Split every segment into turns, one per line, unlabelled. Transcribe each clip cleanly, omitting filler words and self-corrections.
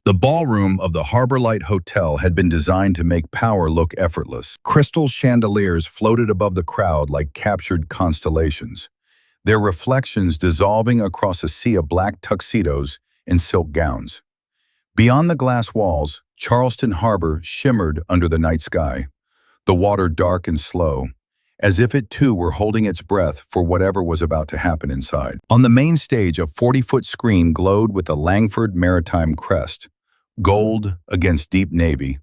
The ballroom of the Harbor Light Hotel had been designed to make power look effortless. Crystal chandeliers floated above the crowd like captured constellations, their reflections dissolving across a sea of black tuxedos and silk gowns. Beyond the glass walls, Charleston Harbor shimmered under the night sky, the water dark and slow, as if it too were holding its breath for whatever was about to happen inside. On the main stage, a 40-foot screen glowed with the Langford Maritime crest, gold against deep navy,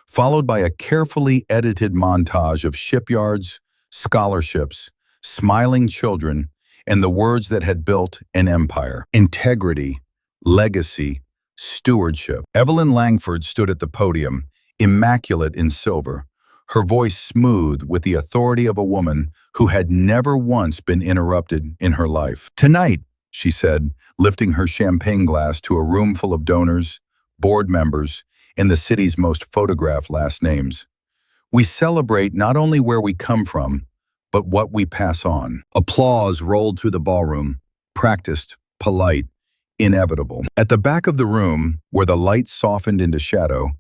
followed by a carefully edited montage of shipyards, scholarships, smiling children, and the words that had built an empire: integrity, legacy, stewardship. Evelyn Langford stood at the podium, immaculate in silver, her voice smooth with the authority of a woman who had never once been interrupted in her life. "Tonight," she said, lifting her champagne glass to a room full of donors, board members, and the city's most photographed last names, "we celebrate not only where we come from, but what we pass on." Applause rolled through the ballroom, practiced, polite, inevitable. At the back of the room, where the light softened into shadow,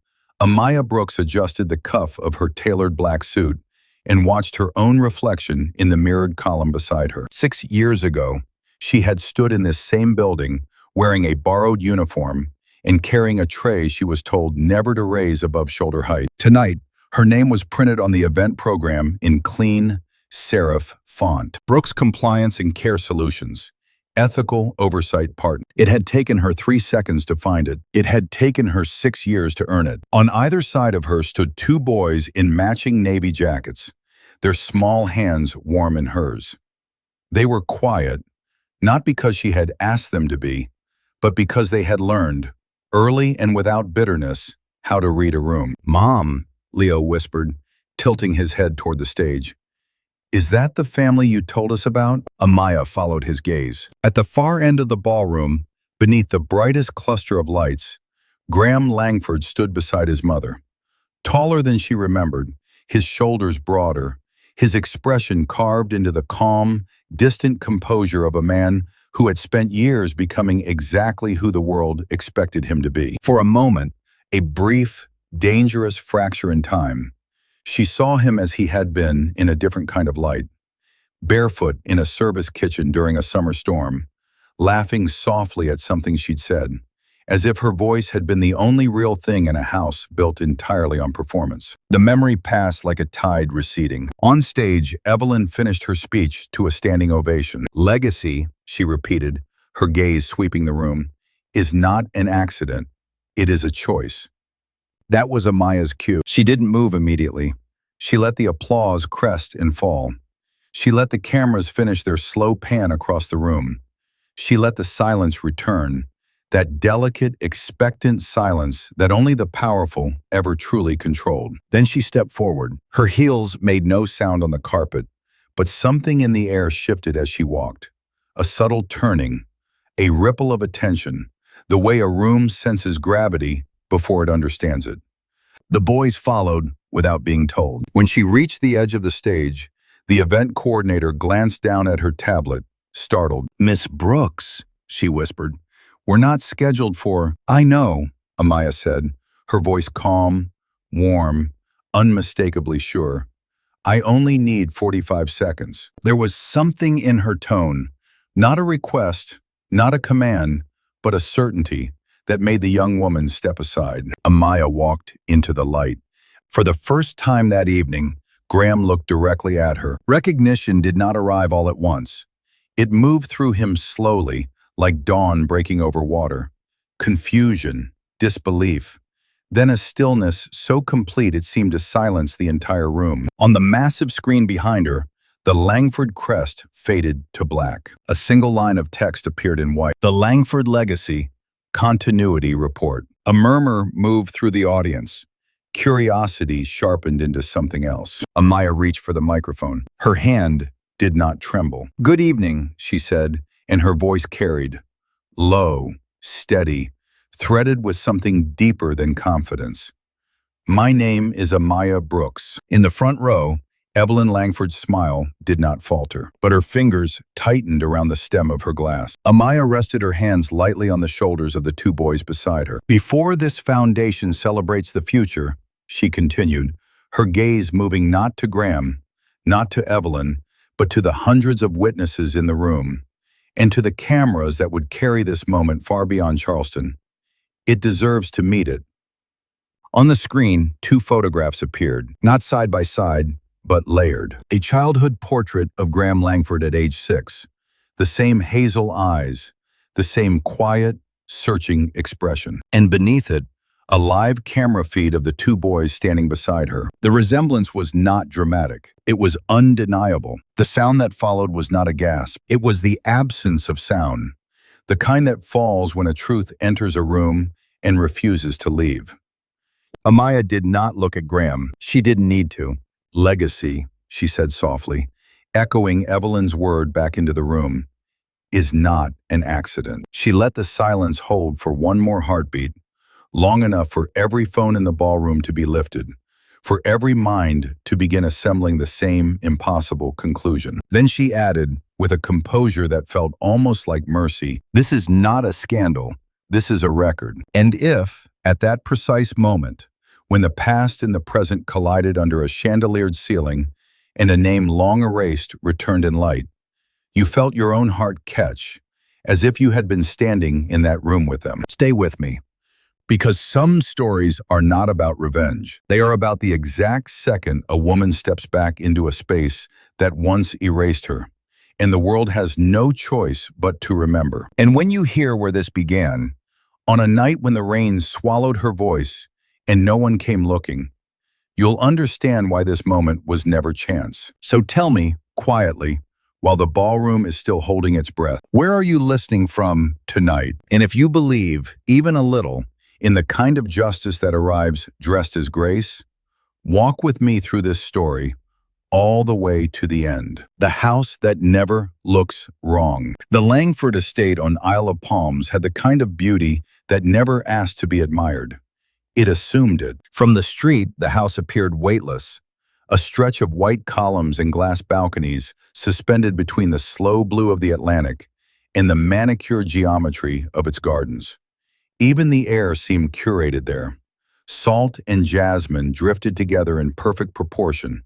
Amaya Brooks adjusted the cuff of her tailored black suit and watched her own reflection in the mirrored column beside her. 6 years ago, she had stood in this same building, wearing a borrowed uniform and carrying a tray she was told never to raise above shoulder height. Tonight, her name was printed on the event program in clean, serif font: Brooks Compliance and Care Solutions, Ethical Oversight Partner. It had taken her 3 seconds to find it. It had taken her 6 years to earn it. On either side of her stood 2 boys in matching navy jackets, their small hands warm in hers. They were quiet, not because she had asked them to be, but because they had learned, early and without bitterness, how to read a room. "Mom," Leo whispered, tilting his head toward the stage. "Is that the family you told us about?" Amaya followed his gaze. At the far end of the ballroom, beneath the brightest cluster of lights, Graham Langford stood beside his mother. Taller than she remembered, his shoulders broader, his expression carved into the calm, distant composure of a man who had spent years becoming exactly who the world expected him to be. For a moment, a brief, dangerous fracture in time, she saw him as he had been in a different kind of light, barefoot in a service kitchen during a summer storm, laughing softly at something she'd said, as if her voice had been the only real thing in a house built entirely on performance. The memory passed like a tide receding. On stage, Evelyn finished her speech to a standing ovation. "Legacy," she repeated, her gaze sweeping the room, "is not an accident. It is a choice." That was Amaya's cue. She didn't move immediately. She let the applause crest and fall. She let the cameras finish their slow pan across the room. She let the silence return, that delicate, expectant silence that only the powerful ever truly controlled. Then she stepped forward. Her heels made no sound on the carpet, but something in the air shifted as she walked. A subtle turning, a ripple of attention, the way a room senses gravity before it understands it. The boys followed without being told. When she reached the edge of the stage, the event coordinator glanced down at her tablet, startled. "Miss Brooks," she whispered, "we're not scheduled for—" "I know," Amaya said, her voice calm, warm, unmistakably sure. "I only need 45 seconds. There was something in her tone, not a request, not a command, but a certainty that made the young woman step aside. Amaya walked into the light. For the first time that evening, Graham looked directly at her. Recognition did not arrive all at once. It moved through him slowly, like dawn breaking over water. Confusion, disbelief, then a stillness so complete it seemed to silence the entire room. On the massive screen behind her, the Langford crest faded to black. A single line of text appeared in white. "The Langford Legacy Continuity Report." A murmur moved through the audience. Curiosity sharpened into something else. Amaya reached for the microphone. Her hand did not tremble. "Good evening," she said, and her voice carried. Low, steady, threaded with something deeper than confidence. "My name is Amaya Brooks." In the front row, Evelyn Langford's smile did not falter, but her fingers tightened around the stem of her glass. Amaya rested her hands lightly on the shoulders of the two boys beside her. Before this foundation celebrates the future, she continued, her gaze moving not to Graham, not to Evelyn, but to the hundreds of witnesses in the room, and to the cameras that would carry this moment far beyond Charleston. It deserves to meet it. On the screen, two photographs appeared, not side by side, but layered. A childhood portrait of Graham Langford at age 6. The same hazel eyes, the same quiet, searching expression. And beneath it, a live camera feed of the two boys standing beside her. The resemblance was not dramatic. It was undeniable. The sound that followed was not a gasp. It was the absence of sound, the kind that falls when a truth enters a room and refuses to leave. Amaya did not look at Graham. She didn't need to. Legacy, she said softly, echoing Evelyn's word back into the room, is not an accident. She let the silence hold for one more heartbeat, long enough for every phone in the ballroom to be lifted, for every mind to begin assembling the same impossible conclusion. Then she added, with a composure that felt almost like mercy, this is not a scandal, this is a record. And if, at that precise moment, when the past and the present collided under a chandeliered ceiling and a name long erased returned in light, you felt your own heart catch, as if you had been standing in that room with them. Stay with me, because some stories are not about revenge. They are about the exact second a woman steps back into a space that once erased her, and the world has no choice but to remember. And when you hear where this began, on a night when the rain swallowed her voice and no one came looking, you'll understand why this moment was never chance. So tell me, quietly, while the ballroom is still holding its breath, where are you listening from tonight? And if you believe, even a little, in the kind of justice that arrives dressed as grace, walk with me through this story all the way to the end. The house that never looks wrong. The Langford estate on Isle of Palms had the kind of beauty that never asked to be admired. It assumed it. From the street, the house appeared weightless, a stretch of white columns and glass balconies suspended between the slow blue of the Atlantic and the manicured geometry of its gardens. Even the air seemed curated there. Salt and jasmine drifted together in perfect proportion,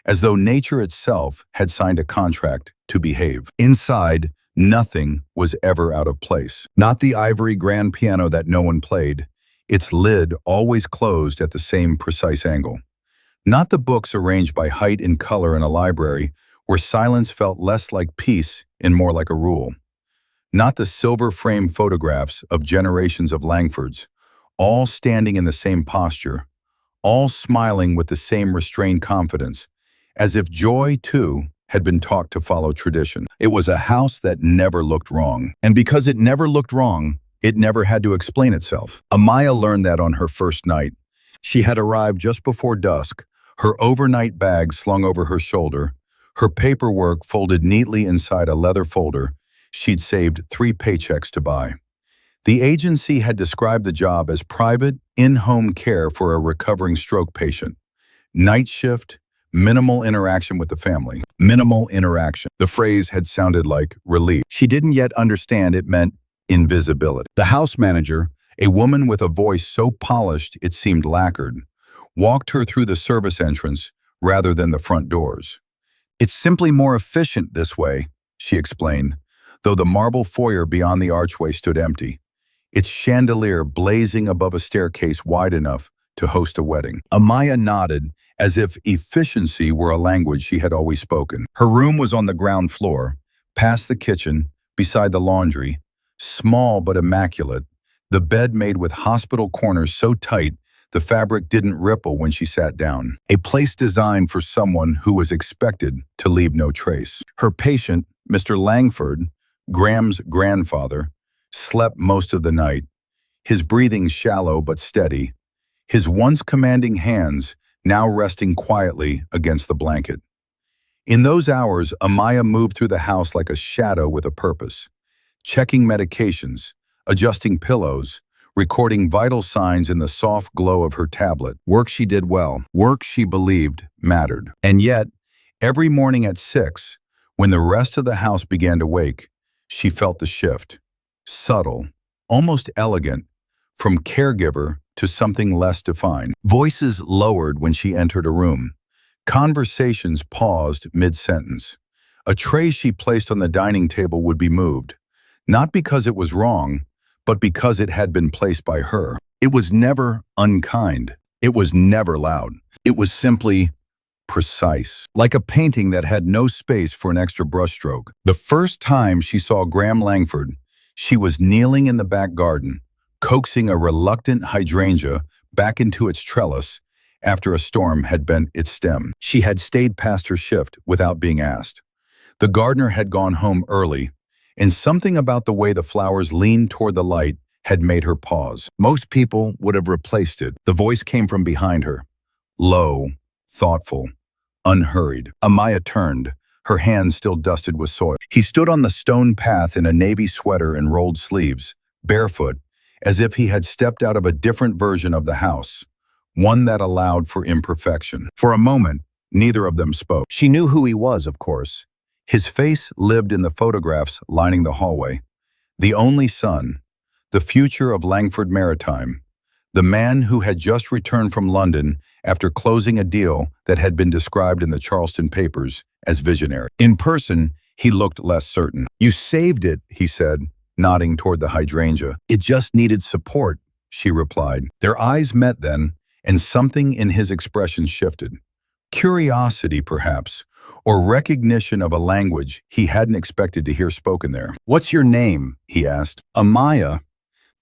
as though nature itself had signed a contract to behave. Inside, nothing was ever out of place. Not the ivory grand piano that no one played, its lid always closed at the same precise angle. Not the books arranged by height and color in a library, where silence felt less like peace and more like a rule. Not the silver-frame photographs of generations of Langfords, all standing in the same posture, all smiling with the same restrained confidence, as if joy, too, had been taught to follow tradition. It was a house that never looked wrong. And because it never looked wrong, it never had to explain itself. Amaya learned that on her first night. She had arrived just before dusk, her overnight bag slung over her shoulder, her paperwork folded neatly inside a leather folder she'd saved 3 paychecks to buy. The agency had described the job as private, in-home care for a recovering stroke patient. Night shift, minimal interaction with the family. Minimal interaction. The phrase had sounded like relief. She didn't yet understand it meant invisibility. The house manager, a woman with a voice so polished it seemed lacquered, walked her through the service entrance rather than the front doors. It's simply more efficient this way, she explained, though the marble foyer beyond the archway stood empty, its chandelier blazing above a staircase wide enough to host a wedding. Amaya nodded, as if efficiency were a language she had always spoken. Her room was on the ground floor, past the kitchen, beside the laundry, small but immaculate, the bed made with hospital corners so tight the fabric didn't ripple when she sat down. A place designed for someone who was expected to leave no trace. Her patient, Mr. Langford, Graham's grandfather, slept most of the night, his breathing shallow but steady, his once commanding hands now resting quietly against the blanket. In those hours, Amaya moved through the house like a shadow with a purpose, checking medications, adjusting pillows, recording vital signs in the soft glow of her tablet. Work she did well, work she believed mattered. And yet, Every morning at 6, when the rest of the house began to wake, she felt the shift. Subtle, almost elegant, from caregiver to something less defined. Voices lowered when she entered a room. Conversations paused mid-sentence. A tray she placed on the dining table would be moved, not because it was wrong, but because it had been placed by her. It was never unkind. It was never loud. It was simply precise, like a painting that had no space for an extra brushstroke. The first time she saw Graham Langford, she was kneeling in the back garden, coaxing a reluctant hydrangea back into its trellis after a storm had bent its stem. She had stayed past her shift without being asked. The gardener had gone home early, and something about the way the flowers leaned toward the light had made her pause. Most people would have replaced it. The voice came from behind her, low, thoughtful, unhurried. Amaya turned, her hands still dusted with soil. He stood on the stone path in a navy sweater and rolled sleeves, barefoot, as if he had stepped out of a different version of the house, one that allowed for imperfection. For a moment, neither of them spoke. She knew who he was, of course. His face lived in the photographs lining the hallway. The only son, the future of Langford Maritime, the man who had just returned from London after closing a deal that had been described in the Charleston papers as visionary. In person, he looked less certain. "You saved it," he said, nodding toward the hydrangea. "It just needed support," she replied. Their eyes met then, and something in his expression shifted. Curiosity, perhaps, or recognition of a language he hadn't expected to hear spoken there. "What's your name?" he asked. "Amaya."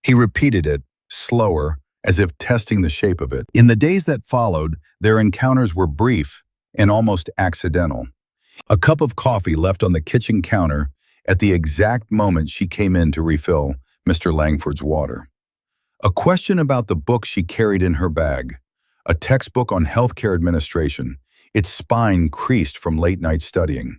He repeated it, slower, as if testing the shape of it. In the days that followed, their encounters were brief and almost accidental. A cup of coffee left on the kitchen counter at the exact moment she came in to refill Mr. Langford's water. A question about the book she carried in her bag, a textbook on healthcare administration, its spine creased from late-night studying.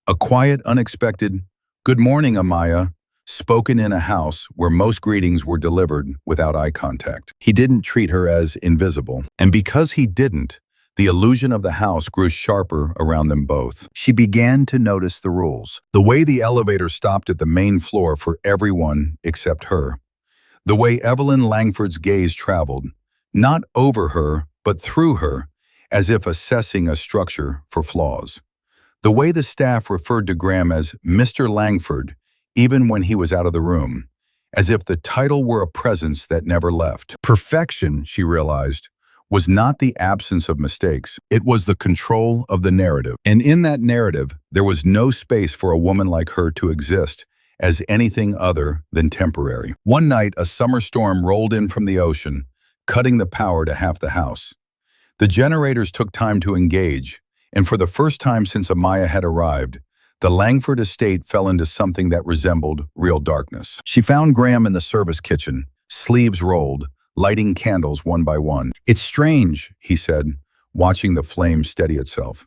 A quiet, unexpected, "Good morning, Amaya," spoken in a house where most greetings were delivered without eye contact. He didn't treat her as invisible, and because he didn't, the illusion of the house grew sharper around them both. She began to notice the rules. The way the elevator stopped at the main floor for everyone except her. The way Evelyn Langford's gaze traveled, not over her, but through her, as if assessing a structure for flaws. The way the staff referred to Graham as Mr. Langford, even when he was out of the room, as if the title were a presence that never left. Perfection, she realized, was not the absence of mistakes. It was the control of the narrative. And in that narrative, there was no space for a woman like her to exist as anything other than temporary. One night, a summer storm rolled in from the ocean, cutting the power to half the house. The generators took time to engage, and for the first time since Amaya had arrived, the Langford estate fell into something that resembled real darkness. She found Graham in the service kitchen, sleeves rolled, lighting candles one by one. "It's strange," he said, watching the flame steady itself.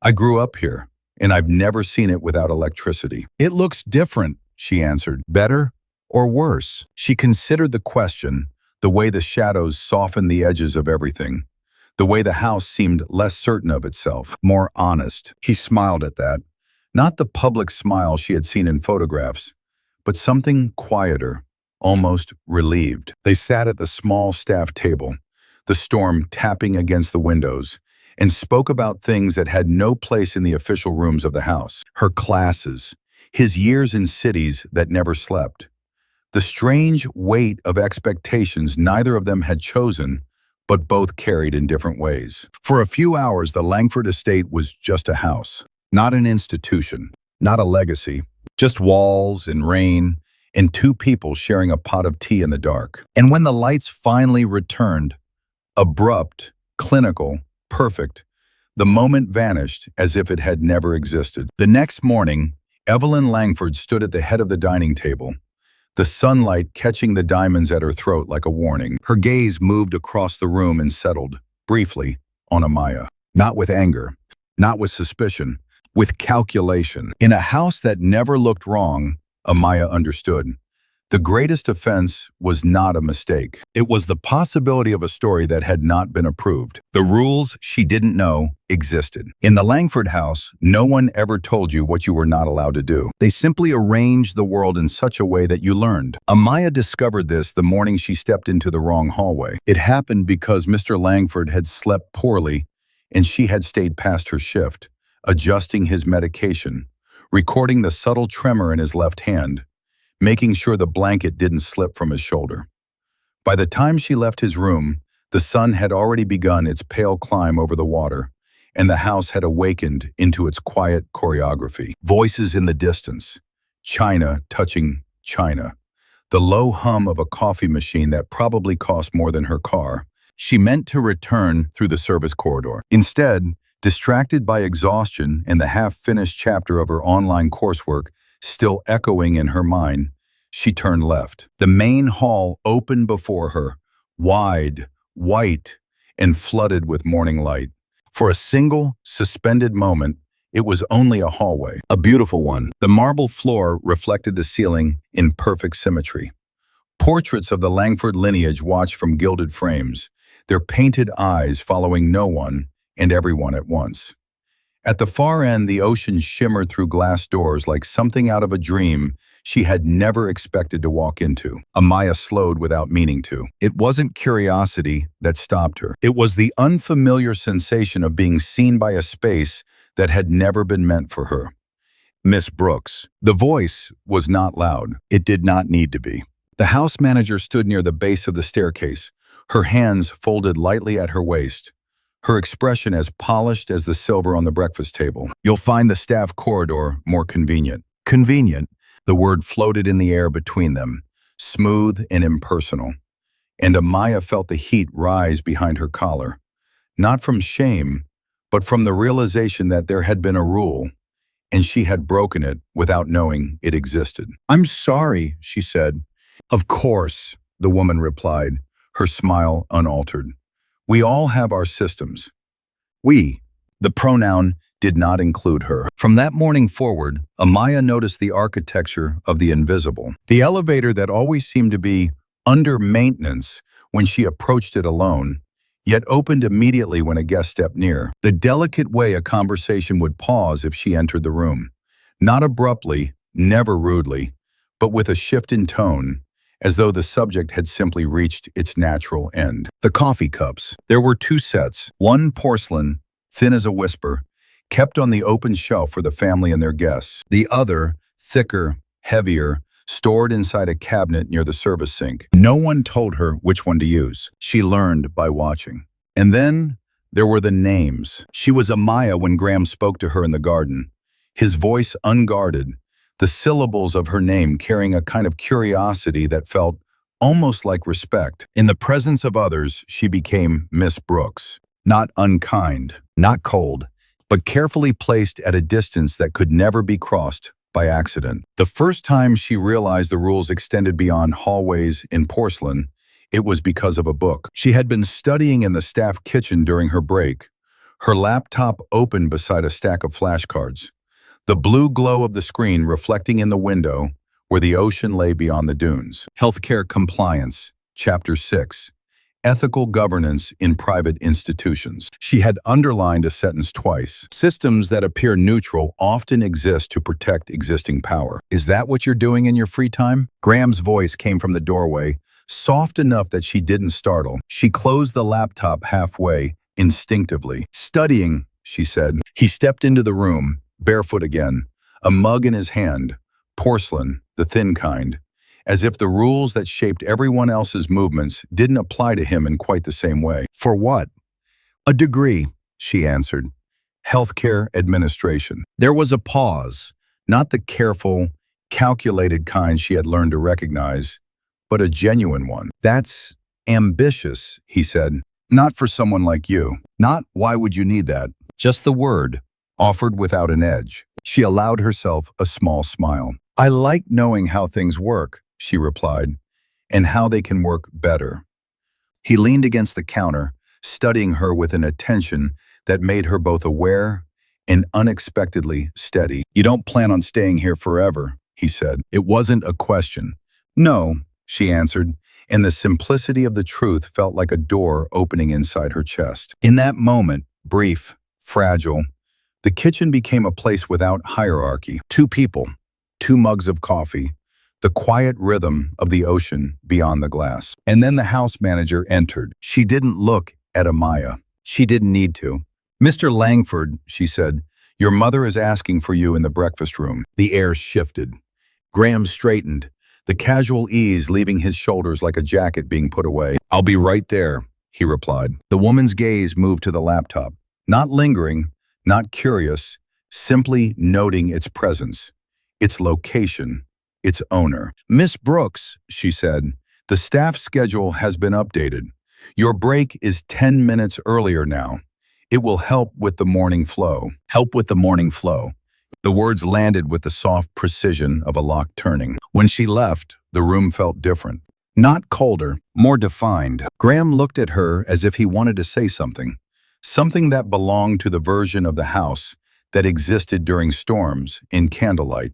"I grew up here, and I've never seen it without electricity." "It looks different," she answered. "Better or worse?" She considered the question, the way the shadows softened the edges of everything, the way the house seemed less certain of itself, more honest. He smiled at that. Not the public smile she had seen in photographs, but something quieter, almost relieved. They sat at the small staff table, the storm tapping against the windows, and spoke about things that had no place in the official rooms of the house. Her classes, his years in cities that never slept. The strange weight of expectations neither of them had chosen, but both carried in different ways. For a few hours, the Langford estate was just a house, not an institution, not a legacy, just walls and rain, and two people sharing a pot of tea in the dark. And when the lights finally returned, abrupt, clinical, perfect, the moment vanished as if it had never existed. The next morning, Evelyn Langford stood at the head of the dining table, the sunlight catching the diamonds at her throat like a warning. Her gaze moved across the room and settled, briefly, on Amaya. Not with anger, not with suspicion, with calculation. In a house that never looked wrong, Amaya understood. The greatest offense was not a mistake. It was the possibility of a story that had not been approved. The rules she didn't know existed. In the Langford house, no one ever told you what you were not allowed to do. They simply arranged the world in such a way that you learned. Amaya discovered this the morning she stepped into the wrong hallway. It happened because Mr. Langford had slept poorly and she had stayed past her shift, adjusting his medication, recording the subtle tremor in his left hand, making sure the blanket didn't slip from his shoulder. By the time she left his room, the sun had already begun its pale climb over the water, and the house had awakened into its quiet choreography. Voices in the distance, china touching china, the low hum of a coffee machine that probably cost more than her car. She meant to return through the service corridor. Instead, distracted by exhaustion and the half-finished chapter of her online coursework still echoing in her mind, she turned left. The main hall opened before her, wide, white, and flooded with morning light. For a single, suspended moment, it was only a hallway, a beautiful one. The marble floor reflected the ceiling in perfect symmetry. Portraits of the Langford lineage watched from gilded frames, their painted eyes following no one and everyone at once. At the far end, the ocean shimmered through glass doors like something out of a dream she had never expected to walk into. Amaya slowed without meaning to. It wasn't curiosity that stopped her. It was the unfamiliar sensation of being seen by a space that had never been meant for her. Miss Brooks. The voice was not loud. It did not need to be. The house manager stood near the base of the staircase, her hands folded lightly at her waist, her expression as polished as the silver on the breakfast table. You'll find the staff corridor more convenient. Convenient. The word floated in the air between them, smooth and impersonal. And Amaya felt the heat rise behind her collar, not from shame, but from the realization that there had been a rule, and she had broken it without knowing it existed. "I'm sorry," she said. "Of course," the woman replied, her smile unaltered. "We all have our systems." We, the pronoun, did not include her. From that morning forward, Amaya noticed the architecture of the invisible. The elevator that always seemed to be under maintenance when she approached it alone, yet opened immediately when a guest stepped near. The delicate way a conversation would pause if she entered the room. Not abruptly, never rudely, but with a shift in tone, as though the subject had simply reached its natural end. The coffee cups. There were two sets, one porcelain, thin as a whisper, kept on the open shelf for the family and their guests. The other, thicker, heavier, stored inside a cabinet near the service sink. No one told her which one to use. She learned by watching. And then there were the names. She was Amaya when Graham spoke to her in the garden, his voice unguarded, the syllables of her name carrying a kind of curiosity that felt almost like respect. In the presence of others, she became Miss Brooks. Not unkind, not cold, but carefully placed at a distance that could never be crossed by accident. The first time she realized the rules extended beyond hallways in porcelain, it was because of a book. She had been studying in the staff kitchen during her break, her laptop open beside a stack of flashcards, the blue glow of the screen reflecting in the window where the ocean lay beyond the dunes. Healthcare Compliance, Chapter 6. Ethical Governance in Private Institutions. She had underlined a sentence twice. Systems that appear neutral often exist to protect existing power. Is that what you're doing in your free time? Graham's voice came from the doorway, soft enough that she didn't startle. She closed the laptop halfway, instinctively. Studying, she said. He stepped into the room, barefoot again, a mug in his hand, porcelain, the thin kind, as if the rules that shaped everyone else's movements didn't apply to him in quite the same way. For what? A degree, she answered. Healthcare administration. There was a pause, not the careful, calculated kind she had learned to recognize, but a genuine one. That's ambitious, he said. Not for someone like you. Not why would you need that? Just the word, offered without an edge. She allowed herself a small smile. I like knowing how things work, she replied, and how they can work better. He leaned against the counter, studying her with an attention that made her both aware and unexpectedly steady. You don't plan on staying here forever, he said. It wasn't a question. No, she answered, and the simplicity of the truth felt like a door opening inside her chest. In that moment, brief, fragile, the kitchen became a place without hierarchy. Two people, two mugs of coffee, the quiet rhythm of the ocean beyond the glass. And then the house manager entered. She didn't look at Amaya. She didn't need to. "Mr. Langford," she said, "your mother is asking for you in the breakfast room." The air shifted. Graham straightened, the casual ease leaving his shoulders like a jacket being put away. "I'll be right there," he replied. The woman's gaze moved to the laptop, not lingering, not curious, simply noting its presence, its location, its owner. "Miss Brooks," she said, "the staff schedule has been updated. Your break is 10 minutes earlier now. It will help with the morning flow." Help with the morning flow. The words landed with the soft precision of a lock turning. When she left, the room felt different. Not colder, more defined. Graham looked at her as if he wanted to say something. Something that belonged to the version of the house that existed during storms in candlelight.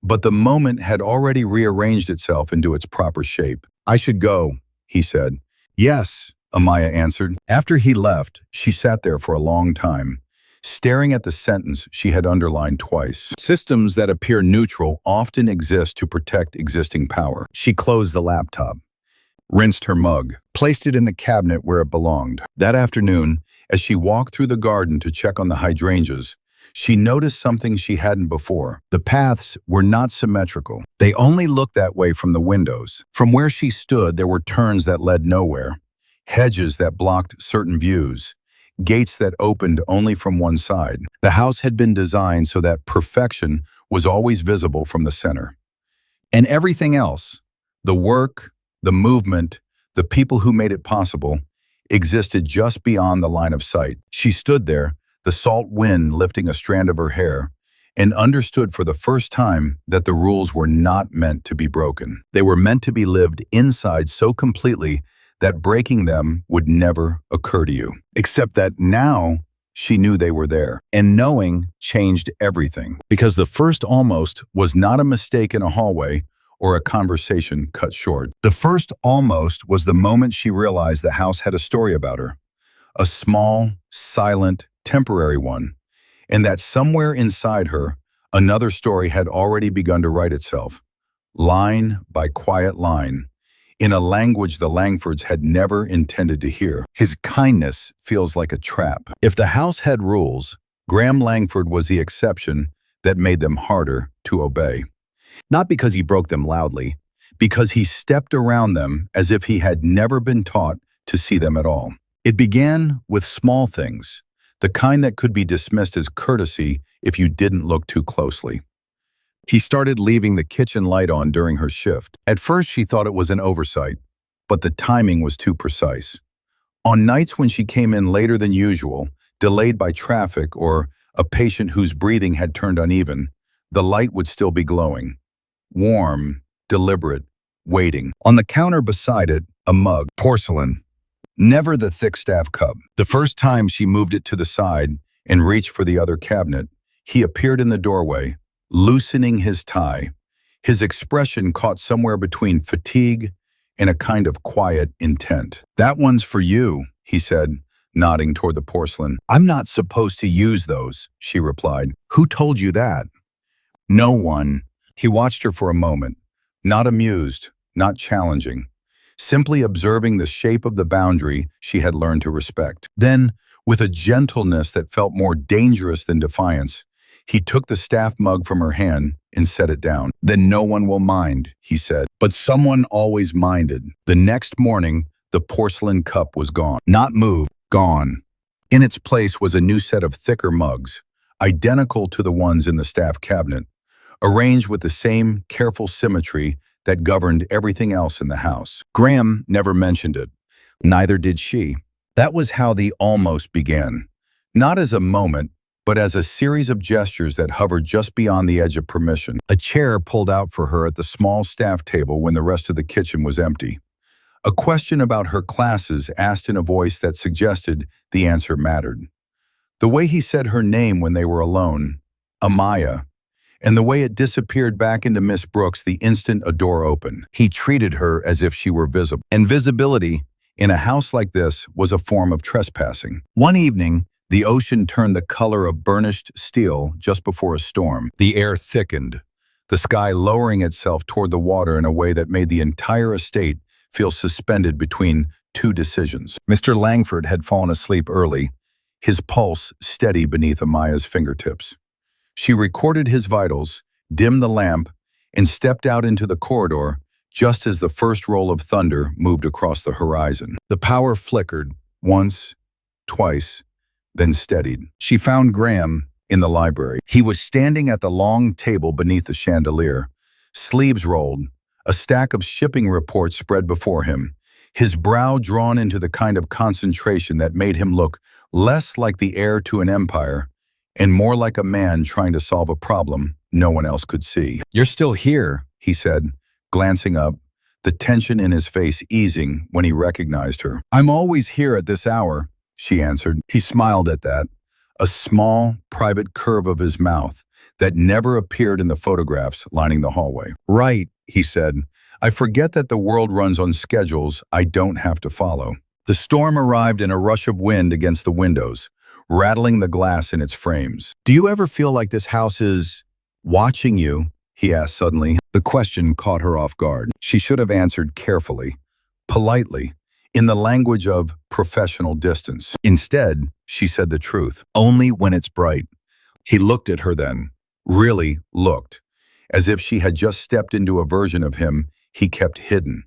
But the moment had already rearranged itself into its proper shape. "I should go," he said. "Yes," Amaya answered. After he left, she sat there for a long time, staring at the sentence she had underlined twice. Systems that appear neutral often exist to protect existing power. She closed the laptop, rinsed her mug, placed it in the cabinet where it belonged. That afternoon, as she walked through the garden to check on the hydrangeas, she noticed something she hadn't before. The paths were not symmetrical. They only looked that way from the windows. From where she stood, there were turns that led nowhere, hedges that blocked certain views, gates that opened only from one side. The house had been designed so that perfection was always visible from the center. And everything else, the work, the movement, the people who made it possible, existed just beyond the line of sight. She stood there, the salt wind lifting a strand of her hair, and understood for the first time that the rules were not meant to be broken. They were meant to be lived inside so completely that breaking them would never occur to you. Except that now she knew they were there. And knowing changed everything. Because the first almost was not a mistake in a hallway or a conversation cut short. The first almost was the moment she realized the house had a story about her. A small, silent, temporary one. And that somewhere inside her, another story had already begun to write itself. Line by quiet line. In a language the Langfords had never intended to hear. His kindness feels like a trap. If the house had rules, Graham Langford was the exception that made them harder to obey. Not because he broke them loudly, because he stepped around them as if he had never been taught to see them at all. It began with small things, the kind that could be dismissed as courtesy if you didn't look too closely. He started leaving the kitchen light on during her shift. At first, she thought it was an oversight, but the timing was too precise. On nights when she came in later than usual, delayed by traffic or a patient whose breathing had turned uneven, the light would still be glowing. Warm, deliberate, waiting. On the counter beside it, a mug, porcelain. Never the thick staff cup. The first time she moved it to the side and reached for the other cabinet, he appeared in the doorway, loosening his tie. His expression caught somewhere between fatigue and a kind of quiet intent. "That one's for you," he said, nodding toward the porcelain. "I'm not supposed to use those," she replied. "Who told you that?" "No one." He watched her for a moment, not amused, not challenging, simply observing the shape of the boundary she had learned to respect. Then, with a gentleness that felt more dangerous than defiance, he took the staff mug from her hand and set it down. "Then no one will mind," he said. But someone always minded. The next morning, the porcelain cup was gone. Not moved, gone. In its place was a new set of thicker mugs, identical to the ones in the staff cabinet, arranged with the same careful symmetry that governed everything else in the house. Graham never mentioned it. Neither did she. That was how the almost began. Not as a moment, but as a series of gestures that hovered just beyond the edge of permission. A chair pulled out for her at the small staff table when the rest of the kitchen was empty. A question about her classes asked in a voice that suggested the answer mattered. The way he said her name when they were alone, Amaya, and the way it disappeared back into Miss Brooks the instant a door opened. He treated her as if she were visible. And visibility, in a house like this, was a form of trespassing. One evening, the ocean turned the color of burnished steel just before a storm. The air thickened, the sky lowering itself toward the water in a way that made the entire estate feel suspended between two decisions. Mr. Langford had fallen asleep early, his pulse steady beneath Amaya's fingertips. She recorded his vitals, dimmed the lamp, and stepped out into the corridor just as the first roll of thunder moved across the horizon. The power flickered, once, twice, then steadied. She found Graham in the library. He was standing at the long table beneath the chandelier, sleeves rolled, a stack of shipping reports spread before him, his brow drawn into the kind of concentration that made him look less like the heir to an empire and more like a man trying to solve a problem no one else could see. "You're still here," he said, glancing up, the tension in his face easing when he recognized her. "I'm always here at this hour," she answered. He smiled at that, a small, private curve of his mouth that never appeared in the photographs lining the hallway. "Right," he said. "I forget that the world runs on schedules I don't have to follow." The storm arrived in a rush of wind against the windows, rattling the glass in its frames. "Do you ever feel like this house is watching you?" he asked suddenly. The question caught her off guard. She should have answered carefully, politely, in the language of professional distance. Instead, she said the truth, "Only when it's bright." He looked at her then, really looked, as if she had just stepped into a version of him he kept hidden.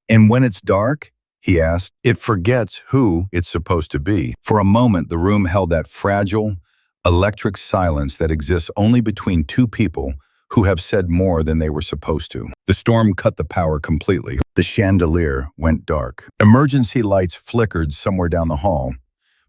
"And when it's dark?" he asked. "It forgets who it's supposed to be." For a moment, the room held that fragile, electric silence that exists only between two people who have said more than they were supposed to. The storm cut the power completely. The chandelier went dark. Emergency lights flickered somewhere down the hall,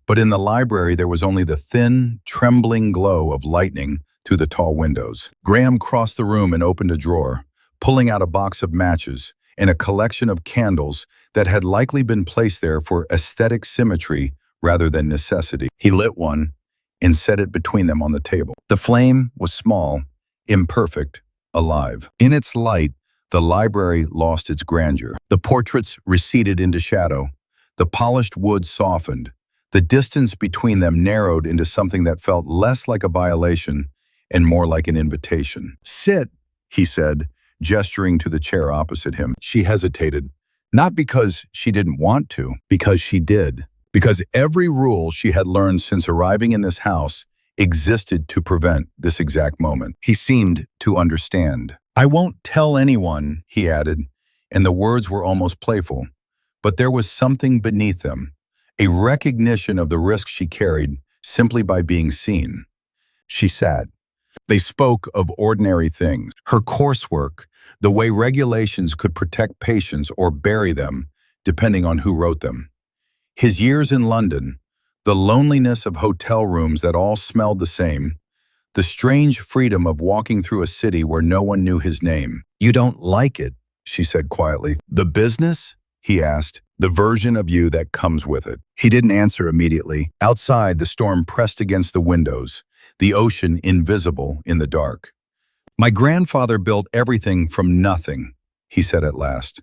but in the library there was only the thin, trembling glow of lightning through the tall windows. Graham crossed the room and opened a drawer, pulling out a box of matches and a collection of candles that had likely been placed there for aesthetic symmetry rather than necessity. He lit one and set it between them on the table. The flame was small, imperfect, alive. In its light, the library lost its grandeur. The portraits receded into shadow. The polished wood softened. The distance between them narrowed into something that felt less like a violation and more like an invitation. "Sit," he said, gesturing to the chair opposite him. She hesitated, not because she didn't want to, because she did. Because every rule she had learned since arriving in this house existed to prevent this exact moment. He seemed to understand. "I won't tell anyone," he added, and the words were almost playful. But there was something beneath them, a recognition of the risk she carried simply by being seen. She sat. They spoke of ordinary things, her coursework, the way regulations could protect patients or bury them, depending on who wrote them. His years in London, the loneliness of hotel rooms that all smelled the same, the strange freedom of walking through a city where no one knew his name. "You don't like it," she said quietly. "The business?" he asked. "The version of you that comes with it." He didn't answer immediately. Outside, the storm pressed against the windows, the ocean invisible in the dark. "My grandfather built everything from nothing," he said at last.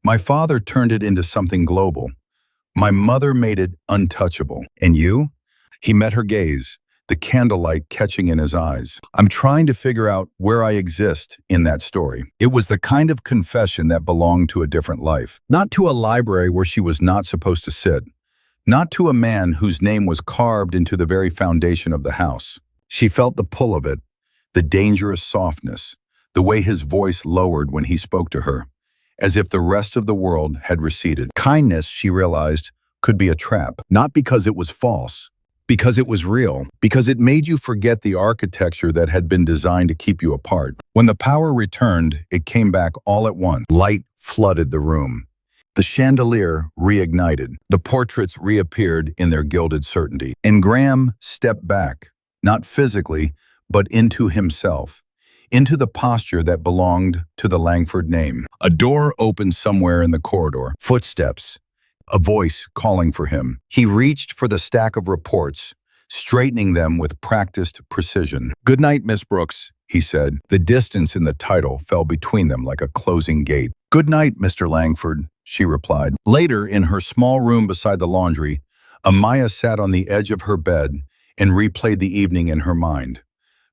"My father turned it into something global. My mother made it untouchable. And you?" He met her gaze, the candlelight catching in his eyes. "I'm trying to figure out where I exist in that story." It was the kind of confession that belonged to a different life. Not to a library where she was not supposed to sit. Not to a man whose name was carved into the very foundation of the house. She felt the pull of it, the dangerous softness, the way his voice lowered when he spoke to her, as if the rest of the world had receded. Kindness, she realized, could be a trap, not because it was false, because it was real, because it made you forget the architecture that had been designed to keep you apart. When the power returned, it came back all at once. Light flooded the room. The chandelier reignited. The portraits reappeared in their gilded certainty. And Graham stepped back, not physically, but into himself, into the posture that belonged to the Langford name. A door opened somewhere in the corridor. Footsteps. A voice calling for him. He reached for the stack of reports, straightening them with practiced precision. "Good night, Miss Brooks," he said. The distance in the title fell between them like a closing gate. "Good night, Mr. Langford," she replied. Later, in her small room beside the laundry, Amaya sat on the edge of her bed and replayed the evening in her mind.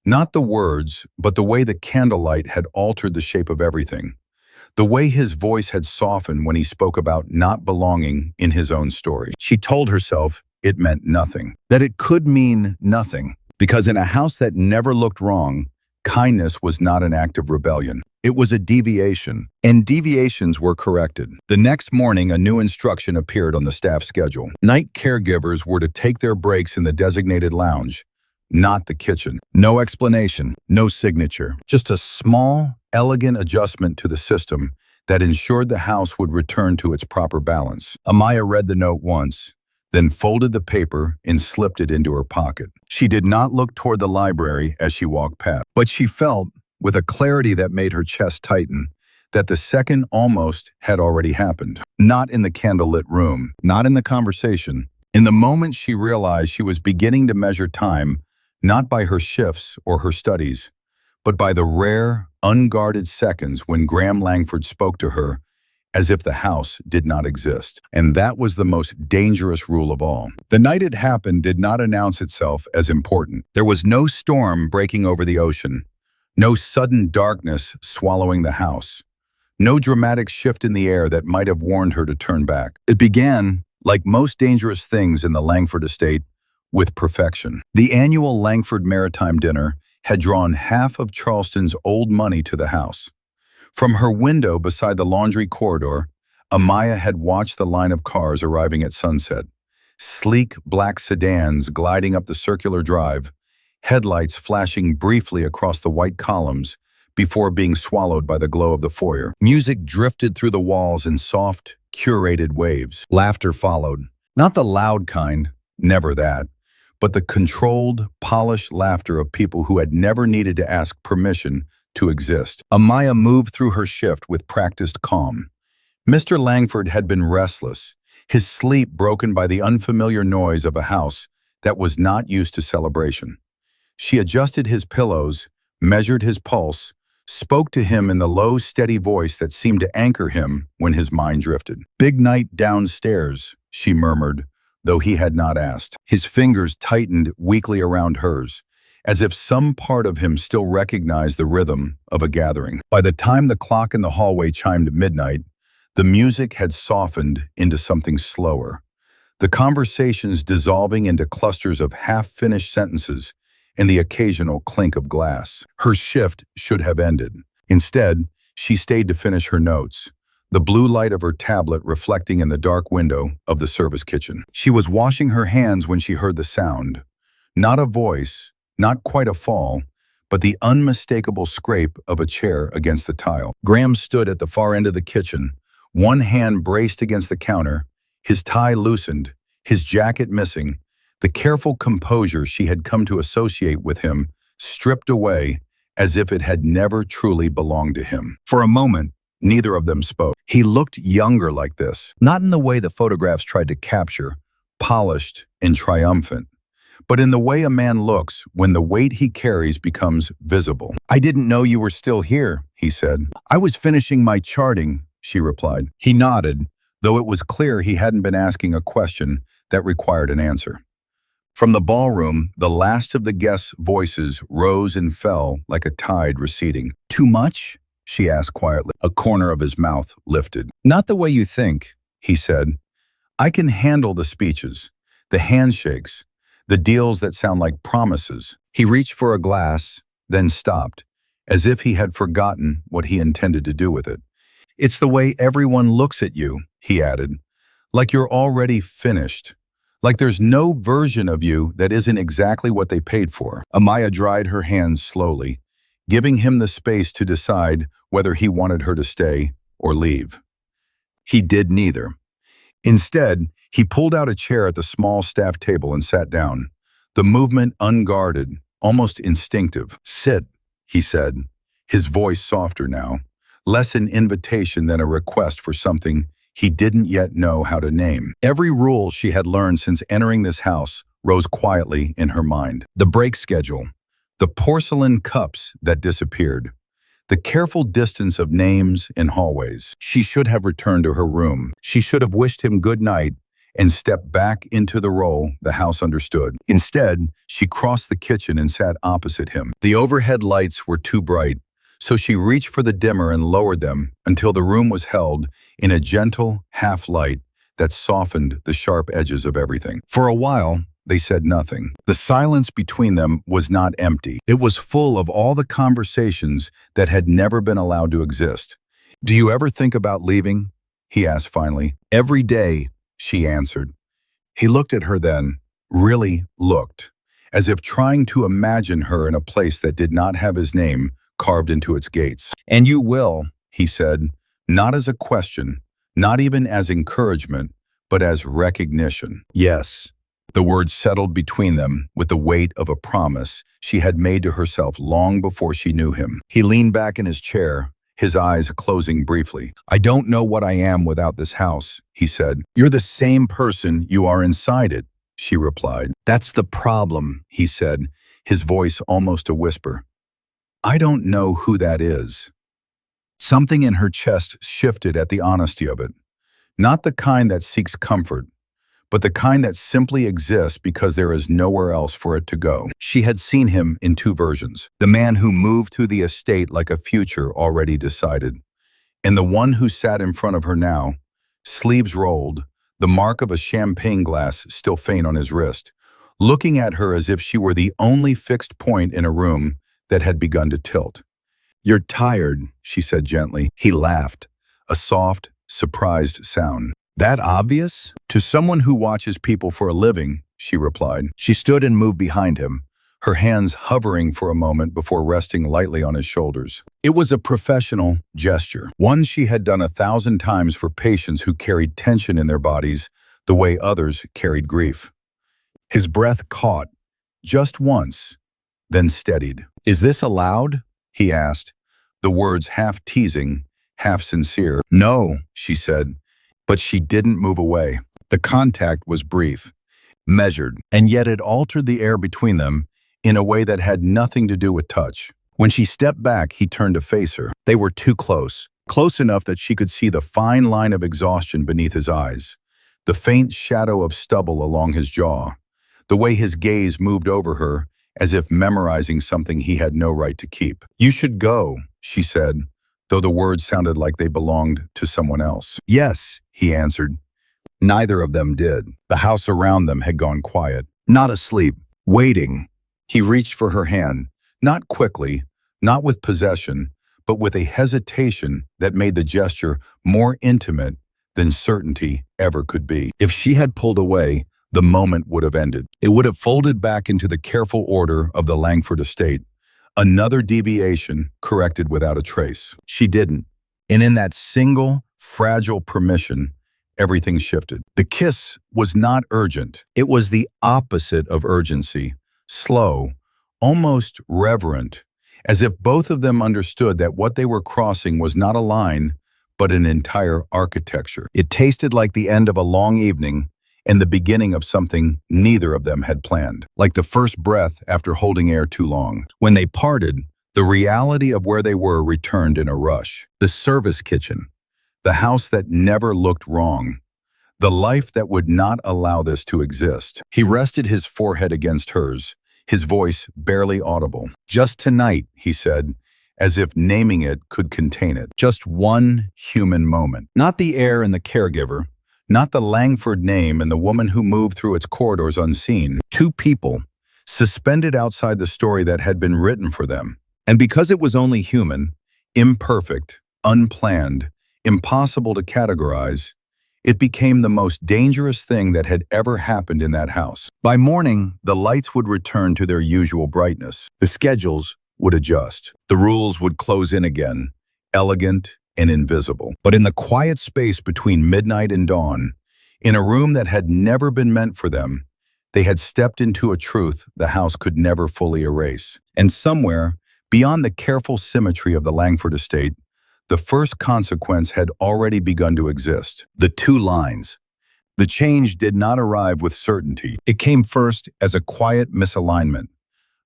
Not the words, but the way the candlelight had altered the shape of everything. The way his voice had softened when he spoke about not belonging in his own story. She told herself it meant nothing, that it could mean nothing, because in a house that never looked wrong, kindness was not an act of rebellion. It was a deviation, and deviations were corrected. The next morning, a new instruction appeared on the staff schedule. Night caregivers were to take their breaks in the designated lounge, not the kitchen. No explanation, no signature, just a small, elegant adjustment to the system that ensured the house would return to its proper balance. Amaya read the note once, then folded the paper and slipped it into her pocket. She did not look toward the library as she walked past, but she felt, with a clarity that made her chest tighten, that the second almost had already happened. Not in the candlelit room, not in the conversation. In the moment she realized she was beginning to measure time, not by her shifts or her studies, but by the rare, unguarded seconds when Graham Langford spoke to her as if the house did not exist. And that was the most dangerous rule of all. The night it happened did not announce itself as important. There was no storm breaking over the ocean, no sudden darkness swallowing the house, no dramatic shift in the air that might have warned her to turn back. It began, like most dangerous things in the Langford estate, with perfection. The annual Langford Maritime Dinner had drawn half of Charleston's old money to the house. From her window beside the laundry corridor, Amaya had watched the line of cars arriving at sunset. Sleek black sedans gliding up the circular drive, headlights flashing briefly across the white columns before being swallowed by the glow of the foyer. Music drifted through the walls in soft, curated waves. Laughter followed. Not the loud kind, never that, but the controlled, polished laughter of people who had never needed to ask permission to exist. Amaya moved through her shift with practiced calm. Mr. Langford had been restless, his sleep broken by the unfamiliar noise of a house that was not used to celebration. She adjusted his pillows, measured his pulse, spoke to him in the low, steady voice that seemed to anchor him when his mind drifted. "Big night downstairs," she murmured, though he had not asked. His fingers tightened weakly around hers, as if some part of him still recognized the rhythm of a gathering. By the time the clock in the hallway chimed midnight, the music had softened into something slower, the conversations dissolving into clusters of half-finished sentences and the occasional clink of glass. Her shift should have ended. Instead, she stayed to finish her notes, the blue light of her tablet reflecting in the dark window of the service kitchen. She was washing her hands when she heard the sound. Not a voice, not quite a fall, but the unmistakable scrape of a chair against the tile. Graham stood at the far end of the kitchen, one hand braced against the counter, his tie loosened, his jacket missing, the careful composure she had come to associate with him stripped away as if it had never truly belonged to him. For a moment, neither of them spoke. He looked younger like this, not in the way the photographs tried to capture, polished and triumphant, but in the way a man looks when the weight he carries becomes visible. "I didn't know you were still here," he said. "I was finishing my charting," she replied. He nodded, though it was clear he hadn't been asking a question that required an answer. From the ballroom, the last of the guests' voices rose and fell like a tide receding. "Too much?" she asked quietly. A corner of his mouth lifted. "Not the way you think," he said. "I can handle the speeches, the handshakes, the deals that sound like promises." He reached for a glass, then stopped, as if he had forgotten what he intended to do with it. "It's the way everyone looks at you," he added, "like you're already finished. Like there's no version of you that isn't exactly what they paid for." Amaya dried her hands slowly, giving him the space to decide whether he wanted her to stay or leave. He did neither. Instead, he pulled out a chair at the small staff table and sat down, the movement unguarded, almost instinctive. "Sit," he said, his voice softer now, less an invitation than a request for something he didn't yet know how to name. Every rule she had learned since entering this house rose quietly in her mind. The break schedule, The porcelain cups that disappeared. The careful distance of names and hallways. She should have returned to her room. She should have wished him good night and stepped back into the role the house understood. Instead, she crossed the kitchen and sat opposite him. The overhead lights were too bright, so she reached for the dimmer and lowered them until the room was held in a gentle half-light that softened the sharp edges of everything. For a while, they said nothing. The silence between them was not empty. It was full of all the conversations that had never been allowed to exist. "Do you ever think about leaving?" he asked finally. "Every day," she answered. He looked at her then, really looked, as if trying to imagine her in a place that did not have his name carved into its gates. "And you will," he said, not as a question, not even as encouragement, but as recognition. Yes. The words settled between them with the weight of a promise she had made to herself long before she knew him. He leaned back in his chair, his eyes closing briefly. "I don't know what I am without this house," he said. "You're the same person you are inside it," she replied. "That's the problem," he said, his voice almost a whisper. "I don't know who that is." Something in her chest shifted at the honesty of it. Not the kind that seeks comfort, but the kind that simply exists because there is nowhere else for it to go. She had seen him in two versions: the man who moved to the estate like a future already decided, and the one who sat in front of her now, sleeves rolled, the mark of a champagne glass still faint on his wrist, looking at her as if she were the only fixed point in a room that had begun to tilt. "You're tired," she said gently. He laughed, a soft, surprised sound. "That obvious? To someone who watches people for a living," she replied. She stood and moved behind him, her hands hovering for a moment before resting lightly on his shoulders. It was a professional gesture, one she had done 1,000 times for patients who carried tension in their bodies the way others carried grief. His breath caught, just once, then steadied. "Is this allowed?" he asked, the words half teasing, half sincere. "No," she said, but she didn't move away. The contact was brief, measured, and yet it altered the air between them in a way that had nothing to do with touch. When she stepped back, he turned to face her. They were too close, close enough that she could see the fine line of exhaustion beneath his eyes, the faint shadow of stubble along his jaw, the way his gaze moved over her as if memorizing something he had no right to keep. "You should go," she said, though the words sounded like they belonged to someone else. "Yes," he answered. Neither of them did. The house around them had gone quiet, not asleep, waiting. He reached for her hand, not quickly, not with possession, but with a hesitation that made the gesture more intimate than certainty ever could be. If she had pulled away, the moment would have ended. It would have folded back into the careful order of the Langford estate, another deviation corrected without a trace. She didn't, and in that single, fragile permission, everything shifted. The kiss was not urgent. It was the opposite of urgency, slow, almost reverent, as if both of them understood that what they were crossing was not a line, but an entire architecture. It tasted like the end of a long evening and the beginning of something neither of them had planned, like the first breath after holding air too long. When they parted, the reality of where they were returned in a rush. The service kitchen, the house that never looked wrong, the life that would not allow this to exist. He rested his forehead against hers, his voice barely audible. "Just tonight," he said, as if naming it could contain it. Just one human moment. Not the heir and the caregiver, not the Langford name and the woman who moved through its corridors unseen. Two people, suspended outside the story that had been written for them. And because it was only human, imperfect, unplanned, impossible to categorize, it became the most dangerous thing that had ever happened in that house. By morning, the lights would return to their usual brightness. The schedules would adjust. The rules would close in again, elegant and invisible. But in the quiet space between midnight and dawn, in a room that had never been meant for them, they had stepped into a truth the house could never fully erase. And somewhere, beyond the careful symmetry of the Langford estate, the first consequence had already begun to exist. The two lines. The change did not arrive with certainty. It came first as a quiet misalignment,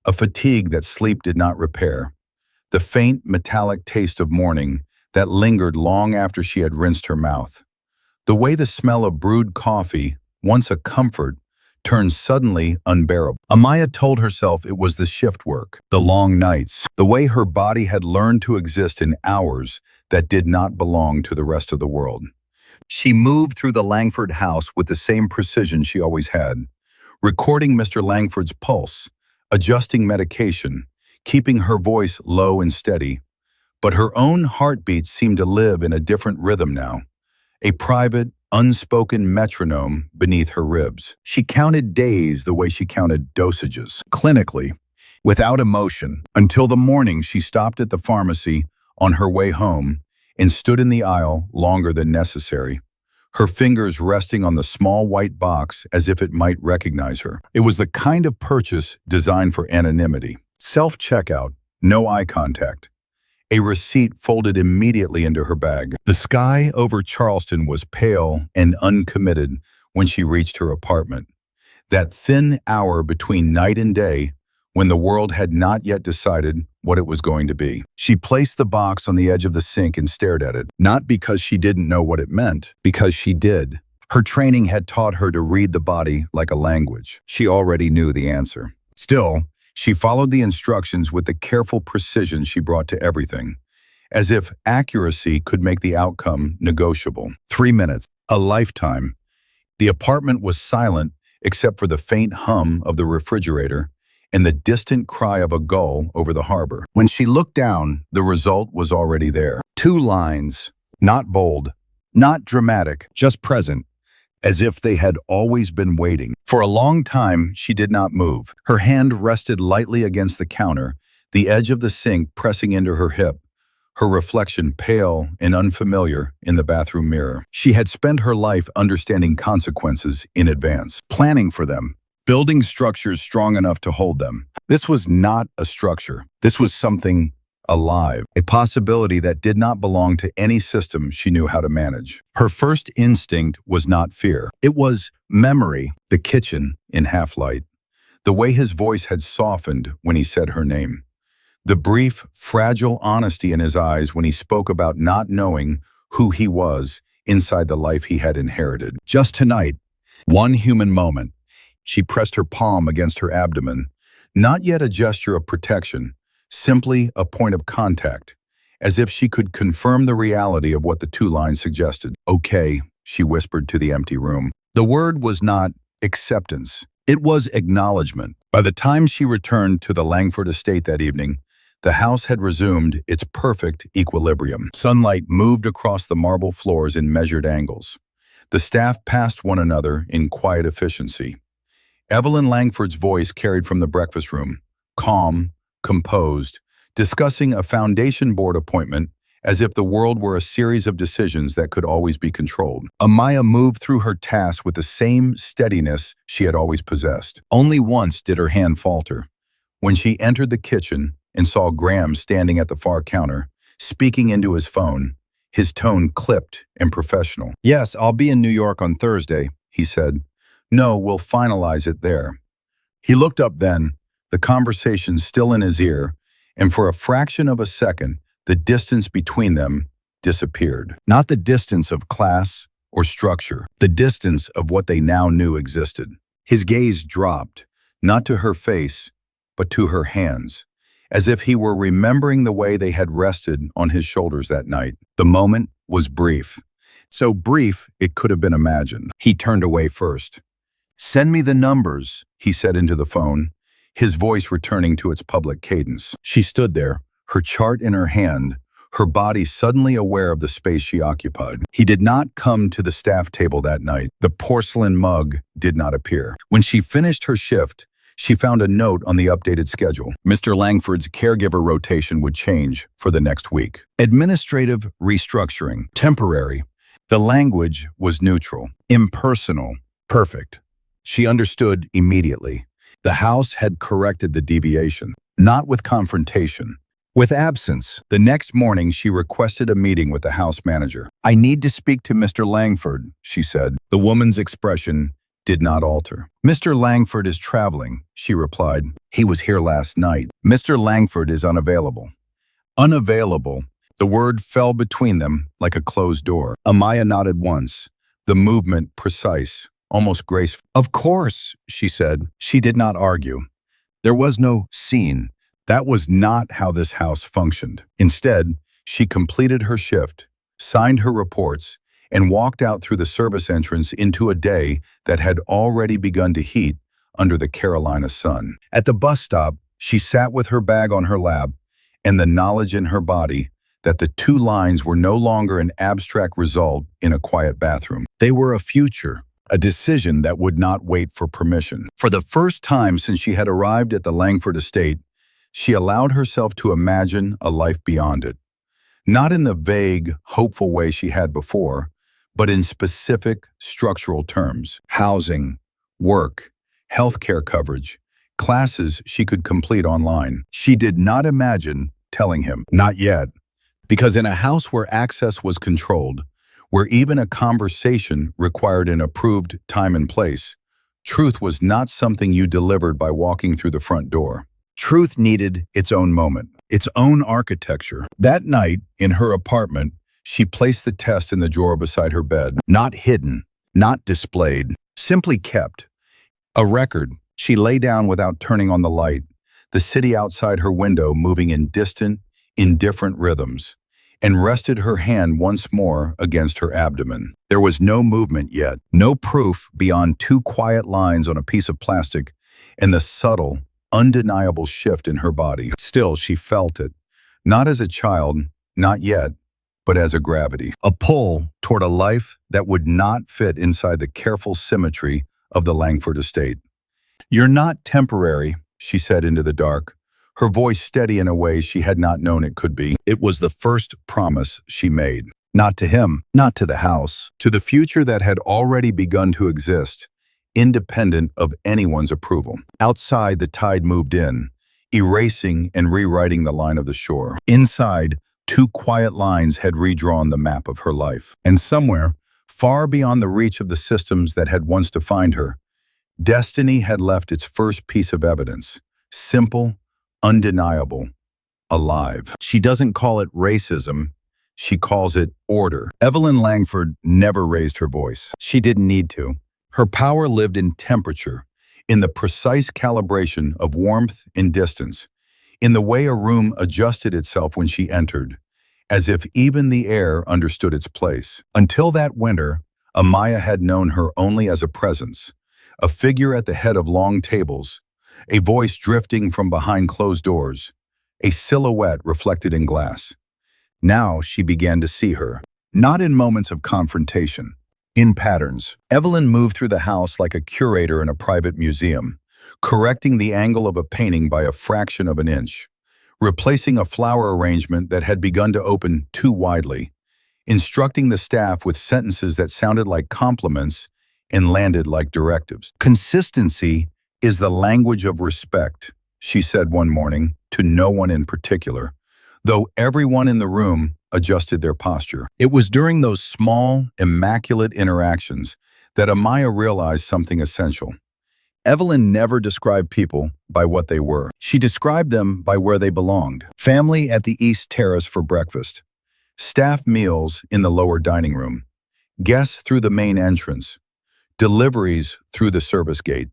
a fatigue that sleep did not repair, the faint metallic taste of morning that lingered long after she had rinsed her mouth. The way the smell of brewed coffee, once a comfort, turned suddenly unbearable. Amaya told herself it was the shift work, the long nights, the way her body had learned to exist in hours that did not belong to the rest of the world. She moved through the Langford house with the same precision she always had, recording Mr. Langford's pulse, adjusting medication, keeping her voice low and steady. But her own heartbeat seemed to live in a different rhythm now, a private, unspoken metronome beneath her ribs. She counted days the way she counted dosages, clinically, without emotion, until the morning she stopped at the pharmacy on her way home and stood in the aisle longer than necessary, her fingers resting on the small white box as if it might recognize her. It was the kind of purchase designed for anonymity. Self-checkout, no eye contact. A receipt folded immediately into her bag. The sky over Charleston was pale and uncommitted when she reached her apartment. That thin hour between night and day when the world had not yet decided what it was going to be. She placed the box on the edge of the sink and stared at it, not because she didn't know what it meant, because she did. Her training had taught her to read the body like a language. She already knew the answer. Still, she followed the instructions with the careful precision she brought to everything, as if accuracy could make the outcome negotiable. 3 minutes, a lifetime. The apartment was silent except for the faint hum of the refrigerator and the distant cry of a gull over the harbor. When she looked down, the result was already there. 2 lines, not bold, not dramatic, just present, as if they had always been waiting. For a long time, she did not move. Her hand rested lightly against the counter, the edge of the sink pressing into her hip, her reflection pale and unfamiliar in the bathroom mirror. She had spent her life understanding consequences in advance, planning for them, building structures strong enough to hold them. This was not a structure. This was something alive, a possibility that did not belong to any system she knew how to manage. Her first instinct was not fear. It was memory, the kitchen in half-light, the way his voice had softened when he said her name, the brief, fragile honesty in his eyes when he spoke about not knowing who he was inside the life he had inherited. Just tonight, one human moment, she pressed her palm against her abdomen, not yet a gesture of protection, simply a point of contact, as if she could confirm the reality of what the 2 lines suggested. Okay, she whispered to the empty room. The word was not acceptance. It was acknowledgement. By the time she returned to the Langford estate that evening, the house had resumed its perfect equilibrium. Sunlight moved across the marble floors in measured angles. The staff passed one another in quiet efficiency. Evelyn Langford's voice carried from the breakfast room, calm, composed, discussing a foundation board appointment as if the world were a series of decisions that could always be controlled. Amaya moved through her tasks with the same steadiness she had always possessed. Only once did her hand falter. When she entered the kitchen and saw Graham standing at the far counter, speaking into his phone, his tone clipped and professional. "Yes, I'll be in New York on Thursday," he said. "No, we'll finalize it there." He looked up then, the conversation still in his ear, and for a fraction of a second, the distance between them disappeared. Not the distance of class or structure, the distance of what they now knew existed. His gaze dropped, not to her face, but to her hands, as if he were remembering the way they had rested on his shoulders that night. The moment was brief. So brief, it could have been imagined. He turned away first. "Send me the numbers," he said into the phone, his voice returning to its public cadence. She stood there, her chart in her hand, her body suddenly aware of the space she occupied. He did not come to the staff table that night. The porcelain mug did not appear. When she finished her shift, she found a note on the updated schedule. Mr. Langford's caregiver rotation would change for the next week. Administrative restructuring, temporary. The language was neutral, impersonal, perfect. She understood immediately. The house had corrected the deviation, not with confrontation, with absence. The next morning, she requested a meeting with the house manager. "I need to speak to Mr. Langford," she said, the woman's expression did not alter. Mr. Langford is traveling, she replied. He was here last night. Mr. Langford is unavailable. Unavailable. The word fell between them like a closed door. Amaya nodded once, the movement precise, almost graceful. Of course, she said. She did not argue. There was no scene. That was not how this house functioned. Instead, she completed her shift, signed her reports, and walked out through the service entrance into a day that had already begun to heat under the Carolina sun. At the bus stop, she sat with her bag on her lap and the knowledge in her body that the two lines were no longer an abstract result in a quiet bathroom. They were a future, a decision that would not wait for permission. For the first time since she had arrived at the Langford estate, she allowed herself to imagine a life beyond it. Not in the vague, hopeful way she had before, but in specific, structural terms. Housing, work, healthcare coverage, classes she could complete online. She did not imagine telling him, not yet, because in a house where access was controlled, where even a conversation required an approved time and place, truth was not something you delivered by walking through the front door. Truth needed its own moment, its own architecture. That night, in her apartment, she placed the test in the drawer beside her bed. Not hidden, not displayed, simply kept. A record. She lay down without turning on the light, the city outside her window moving in distant, indifferent rhythms, and rested her hand once more against her abdomen. There was no movement yet, no proof beyond two quiet lines on a piece of plastic and the subtle, undeniable shift in her body. Still, she felt it, not as a child, not yet, but as a gravity. A pull toward a life that would not fit inside the careful symmetry of the Langford estate. You're not temporary, she said into the dark, her voice steady in a way she had not known it could be. It was the first promise she made. Not to him, not to the house, to the future that had already begun to exist, independent of anyone's approval. Outside, the tide moved in, erasing and rewriting the line of the shore. Inside, two quiet lines had redrawn the map of her life. And somewhere, far beyond the reach of the systems that had once defined her, destiny had left its first piece of evidence, simple, undeniable, alive. She doesn't call it racism, she calls it order. Evelyn Langford never raised her voice. She didn't need to. Her power lived in temperature, in the precise calibration of warmth and distance, in the way a room adjusted itself when she entered, as if even the air understood its place. Until that winter, Amaya had known her only as a presence, a figure at the head of long tables, a voice drifting from behind closed doors, a silhouette reflected in glass. Now she began to see her, not in moments of confrontation, in patterns. Evelyn moved through the house like a curator in a private museum, correcting the angle of a painting by a fraction of an inch, replacing a flower arrangement that had begun to open too widely, instructing the staff with sentences that sounded like compliments and landed like directives. Consistency is the language of respect, she said one morning, to no one in particular, though everyone in the room adjusted their posture. It was during those small, immaculate interactions that Amaya realized something essential. Evelyn never described people by what they were. She described them by where they belonged. Family at the East Terrace for breakfast, staff meals in the lower dining room, guests through the main entrance, deliveries through the service gate.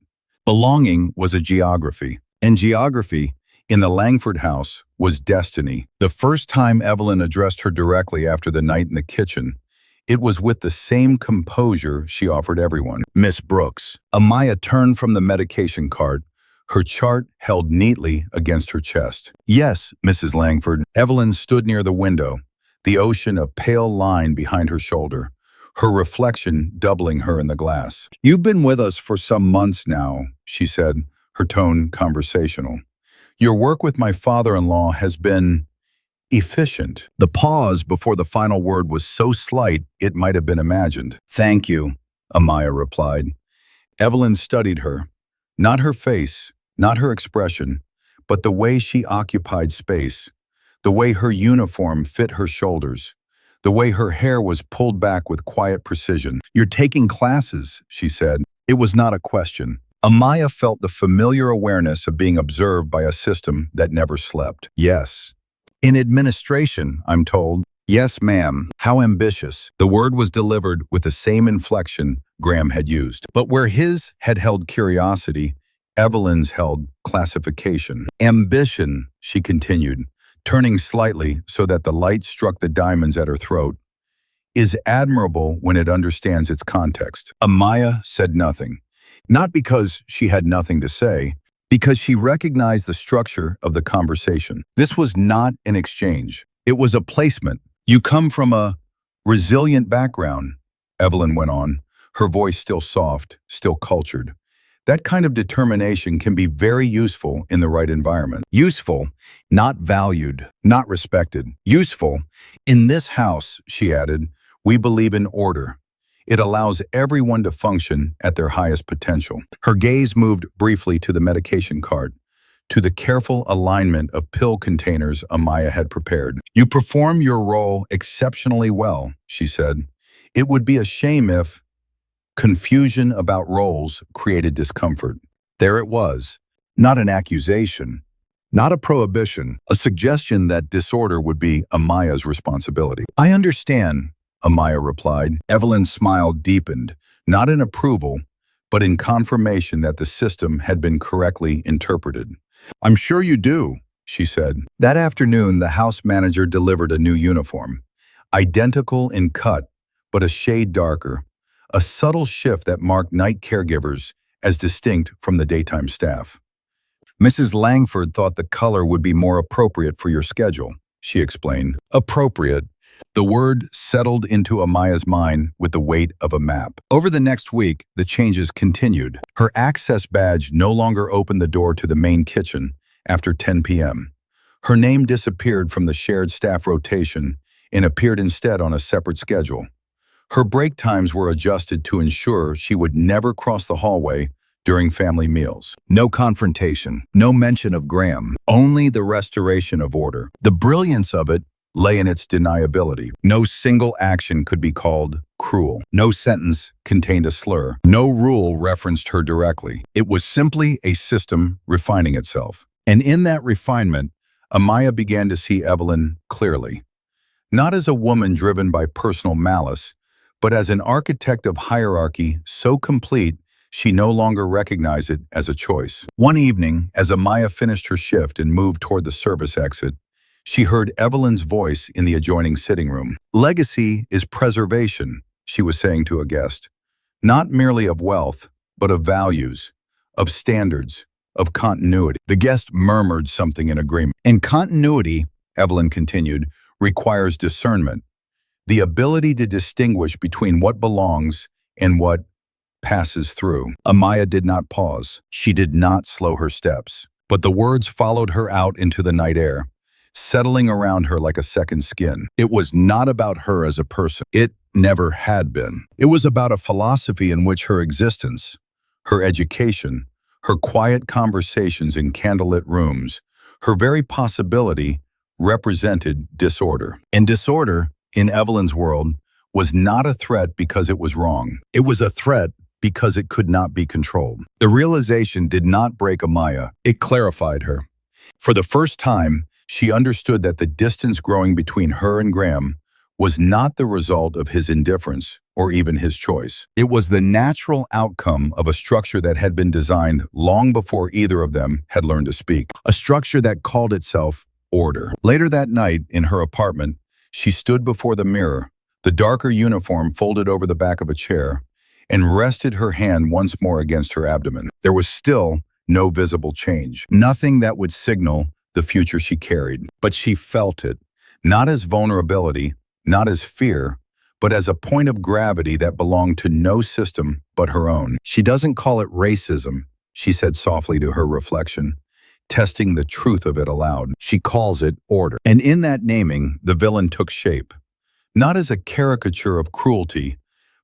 Belonging was a geography, and geography, in the Langford house, was destiny. The first time Evelyn addressed her directly after the night in the kitchen, it was with the same composure she offered everyone. Miss Brooks. Amaya turned from the medication cart, her chart held neatly against her chest. Yes, Mrs. Langford. Evelyn stood near the window, the ocean a pale line behind her shoulder, her reflection doubling her in the glass. You've been with us for some months now, she said, her tone conversational. Your work with my father-in-law has been efficient. The pause before the final word was so slight it might have been imagined. Thank you, Amaya replied. Evelyn studied her, not her face, not her expression, but the way she occupied space, the way her uniform fit her shoulders, the way her hair was pulled back with quiet precision. You're taking classes, she said. It was not a question. Amaya felt the familiar awareness of being observed by a system that never slept. Yes. In administration, I'm told. Yes, ma'am. How ambitious. The word was delivered with the same inflection Graham had used. But where his had held curiosity, Evelyn's held classification. Ambition, she continued, turning slightly so that the light struck the diamonds at her throat, is admirable when it understands its context. Amaya said nothing. Not because she had nothing to say, because she recognized the structure of the conversation. This was not an exchange. It was a placement. You come from a resilient background, Evelyn went on, her voice still soft, still cultured. That kind of determination can be very useful in the right environment. Useful, not valued, not respected. Useful. In this house, she added, we believe in order. It allows everyone to function at their highest potential. Her gaze moved briefly to the medication cart, to the careful alignment of pill containers Amaya had prepared. You perform your role exceptionally well, she said. It would be a shame if confusion about roles created discomfort. There it was. Not an accusation, not a prohibition, a suggestion that disorder would be Amaya's responsibility. I understand, Amaya replied. Evelyn's smile deepened, not in approval, but in confirmation that the system had been correctly interpreted. I'm sure you do, she said. That afternoon, the house manager delivered a new uniform, identical in cut, but a shade darker, a subtle shift that marked night caregivers as distinct from the daytime staff. Mrs. Langford thought the color would be more appropriate for your schedule, she explained. Appropriate. The word settled into Amaya's mind with the weight of a map. Over the next week, the changes continued. Her access badge no longer opened the door to the main kitchen after 10 p.m. Her name disappeared from the shared staff rotation and appeared instead on a separate schedule. Her break times were adjusted to ensure she would never cross the hallway during family meals. No confrontation, no mention of Graham, only the restoration of order. The brilliance of it lay in its deniability. No single action could be called cruel. No sentence contained a slur. No rule referenced her directly. It was simply a system refining itself. And in that refinement, Amaya began to see Evelyn clearly. Not as a woman driven by personal malice, but as an architect of hierarchy so complete she no longer recognized it as a choice. One evening, as Amaya finished her shift and moved toward the service exit, she heard Evelyn's voice in the adjoining sitting room. Legacy is preservation, she was saying to a guest. Not merely of wealth, but of values, of standards, of continuity. The guest murmured something in agreement. And continuity, Evelyn continued, requires discernment, the ability to distinguish between what belongs and what passes through. Amaya did not pause. She did not slow her steps, but the words followed her out into the night air, settling around her like a second skin. It was not about her as a person. It never had been. It was about a philosophy in which her existence, her education, her quiet conversations in candlelit rooms, her very possibility represented disorder. And disorder, in Evelyn's world, was not a threat because it was wrong. It was a threat because it could not be controlled. The realization did not break Amaya. It clarified her. For the first time, she understood that the distance growing between her and Graham was not the result of his indifference or even his choice. It was the natural outcome of a structure that had been designed long before either of them had learned to speak. A structure that called itself order. Later that night, in her apartment, she stood before the mirror, the darker uniform folded over the back of a chair, and rested her hand once more against her abdomen. There was still no visible change, nothing that would signal the future she carried. But she felt it, not as vulnerability, not as fear, but as a point of gravity that belonged to no system but her own. She doesn't call it racism, she said softly to her reflection, testing the truth of it aloud. She calls it order. And in that naming, the villain took shape, not as a caricature of cruelty,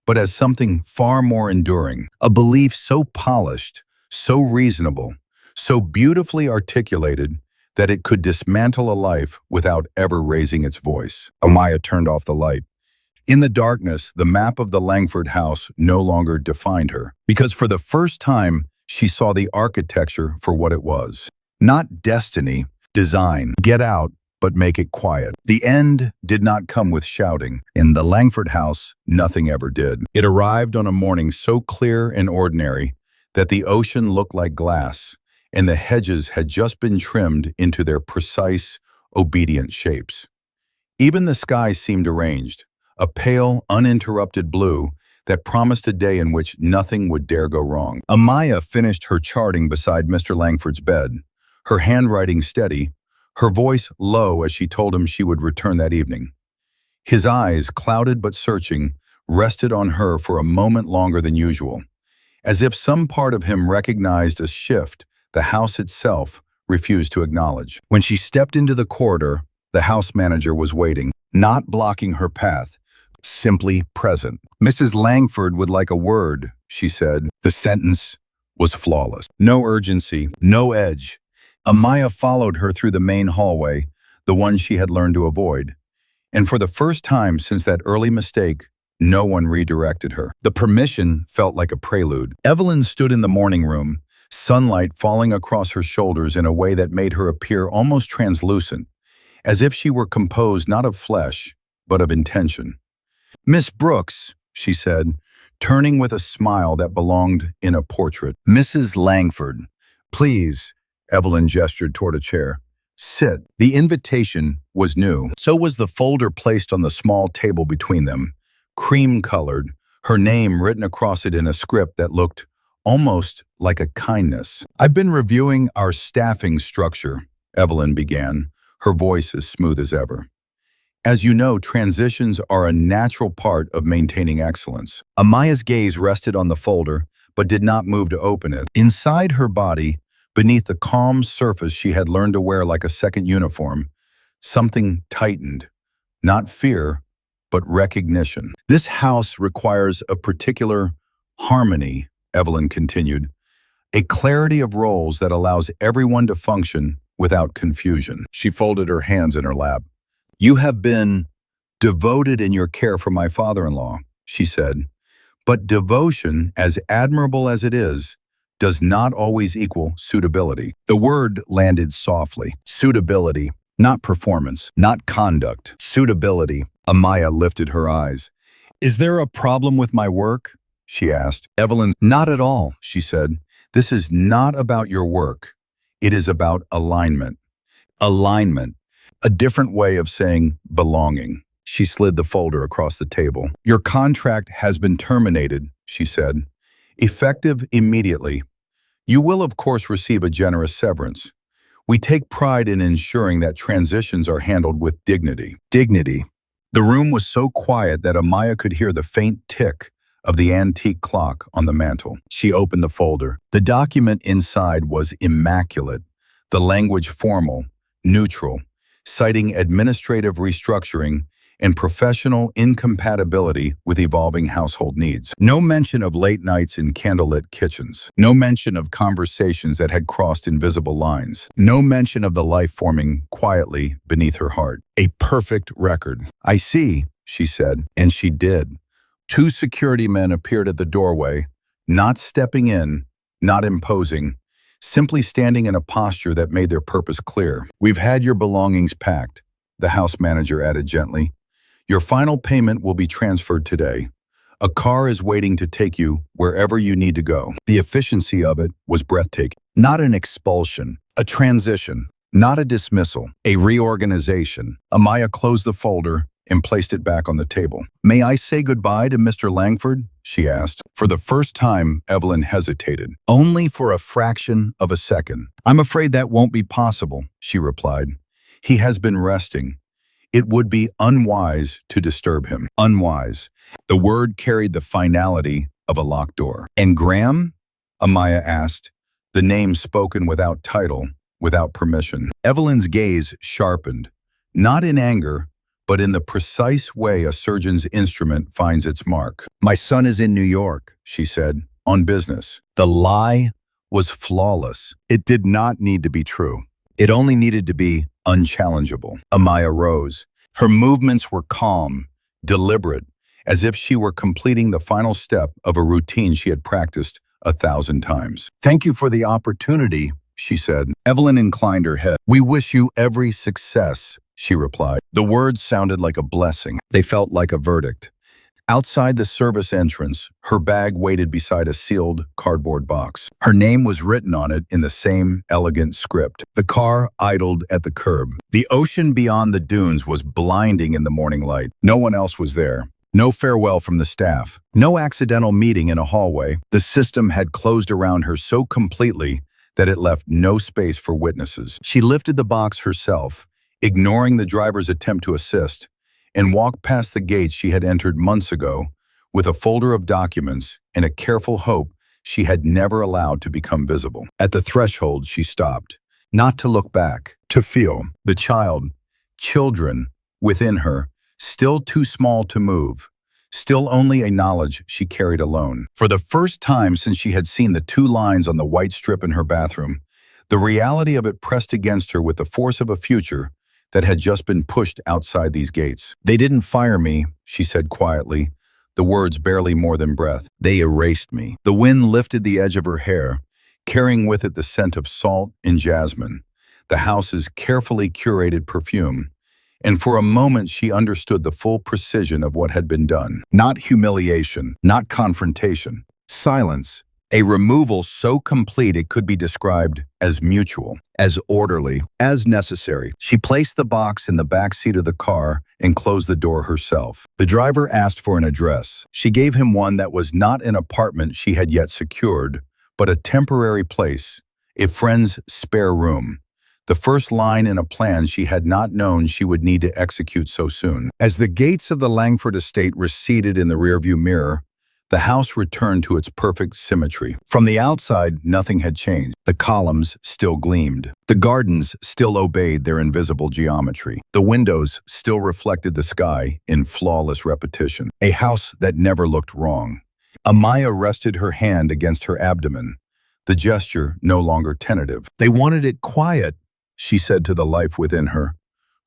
but as something far more enduring, a belief so polished, so reasonable, so beautifully articulated that it could dismantle a life without ever raising its voice. Amaya turned off the light. In the darkness, the map of the Langford house no longer defined her, because for the first time, she saw the architecture for what it was. Not destiny, design. Get out, but make it quiet. The end did not come with shouting. In the Langford house, nothing ever did. It arrived on a morning so clear and ordinary that the ocean looked like glass, and the hedges had just been trimmed into their precise, obedient shapes. Even the sky seemed arranged, a pale, uninterrupted blue that promised a day in which nothing would dare go wrong. Amaya finished her charting beside Mr. Langford's bed, her handwriting steady, her voice low as she told him she would return that evening. His eyes, clouded but searching, rested on her for a moment longer than usual, as if some part of him recognized a shift the house itself refused to acknowledge. When she stepped into the corridor, the house manager was waiting, not blocking her path, simply present. "Mrs. Langford would like a word," she said. The sentence was flawless. No urgency, no edge. Amaya followed her through the main hallway, the one she had learned to avoid. And for the first time since that early mistake, no one redirected her. The permission felt like a prelude. Evelyn stood in the morning room, sunlight falling across her shoulders in a way that made her appear almost translucent, as if she were composed not of flesh, but of intention. "Miss Brooks," she said, turning with a smile that belonged in a portrait. "Mrs. Langford, please," Evelyn gestured toward a chair. "Sit." The invitation was new. So was the folder placed on the small table between them, cream-colored, her name written across it in a script that looked almost like a kindness. "I've been reviewing our staffing structure," Evelyn began, her voice as smooth as ever. "As you know, transitions are a natural part of maintaining excellence." Amaya's gaze rested on the folder, but did not move to open it. Inside her body, beneath the calm surface she had learned to wear like a second uniform, something tightened. Not fear, but recognition. "This house requires a particular harmony," Evelyn continued, "a clarity of roles that allows everyone to function without confusion." She folded her hands in her lap. "You have been devoted in your care for my father-in-law," she said, "but devotion, as admirable as it is, does not always equal suitability." The word landed softly. Suitability, not performance, not conduct. Suitability. Amaya lifted her eyes. "Is there a problem with my work?" she asked. Evelyn, "Not at all," she said. "This is not about your work. It is about alignment." Alignment. A different way of saying belonging. She slid the folder across the table. "Your contract has been terminated," she said. "Effective immediately. You will, of course, receive a generous severance. We take pride in ensuring that transitions are handled with dignity." Dignity. The room was so quiet that Amaya could hear the faint tick of the antique clock on the mantel. She opened the folder. The document inside was immaculate, the language formal, neutral, citing administrative restructuring and professional incompatibility with evolving household needs. No mention of late nights in candlelit kitchens. No mention of conversations that had crossed invisible lines. No mention of the life forming quietly beneath her heart. A perfect record. "I see," she said, and she did. Two security men appeared at the doorway, not stepping in, not imposing, simply standing in a posture that made their purpose clear. "We've had your belongings packed," the house manager added gently. "Your final payment will be transferred today. A car is waiting to take you wherever you need to go." The efficiency of it was breathtaking. Not an expulsion, a transition, not a dismissal, a reorganization. Amaya closed the folder and placed it back on the table. "May I say goodbye to Mr. Langford?" she asked. For the first time, Evelyn hesitated, only for a fraction of a second. "I'm afraid that won't be possible," she replied. "He has been resting. It would be unwise to disturb him." Unwise. The word carried the finality of a locked door. "And Graham?" Amaya asked, the name spoken without title, without permission. Evelyn's gaze sharpened, not in anger, but in the precise way a surgeon's instrument finds its mark. "My son is in New York," she said, "on business." The lie was flawless. It did not need to be true. It only needed to be unchallengeable. Amaya rose. Her movements were calm, deliberate, as if she were completing the final step of a routine she had practiced 1,000 times. "Thank you for the opportunity," she said. Evelyn inclined her head. "We wish you every success," she replied. The words sounded like a blessing. They felt like a verdict. Outside the service entrance, her bag waited beside a sealed cardboard box. Her name was written on it in the same elegant script. The car idled at the curb. The ocean beyond the dunes was blinding in the morning light. No one else was there. No farewell from the staff. No accidental meeting in a hallway. The system had closed around her so completely that it left no space for witnesses. She lifted the box herself, ignoring the driver's attempt to assist, and walked past the gates she had entered months ago with a folder of documents and a careful hope she had never allowed to become visible. At the threshold, she stopped, not to look back, to feel the children within her, still too small to move, still only a knowledge she carried alone. For the first time since she had seen the 2 lines on the white strip in her bathroom, the reality of it pressed against her with the force of a future that had just been pushed outside these gates. "They didn't fire me," she said quietly, the words barely more than breath. "They erased me." The wind lifted the edge of her hair, carrying with it the scent of salt and jasmine, the house's carefully curated perfume, and for a moment she understood the full precision of what had been done. Not humiliation, not confrontation. Silence. A removal so complete it could be described as mutual, as orderly, as necessary. She placed the box in the back seat of the car and closed the door herself. The driver asked for an address. She gave him one that was not an apartment she had yet secured, but a temporary place, a friend's spare room. The first line in a plan she had not known she would need to execute so soon. As the gates of the Langford estate receded in the rearview mirror, the house returned to its perfect symmetry. From the outside, nothing had changed. The columns still gleamed. The gardens still obeyed their invisible geometry. The windows still reflected the sky in flawless repetition. A house that never looked wrong. Amaya rested her hand against her abdomen, the gesture no longer tentative. "They wanted it quiet," she said to the life within her,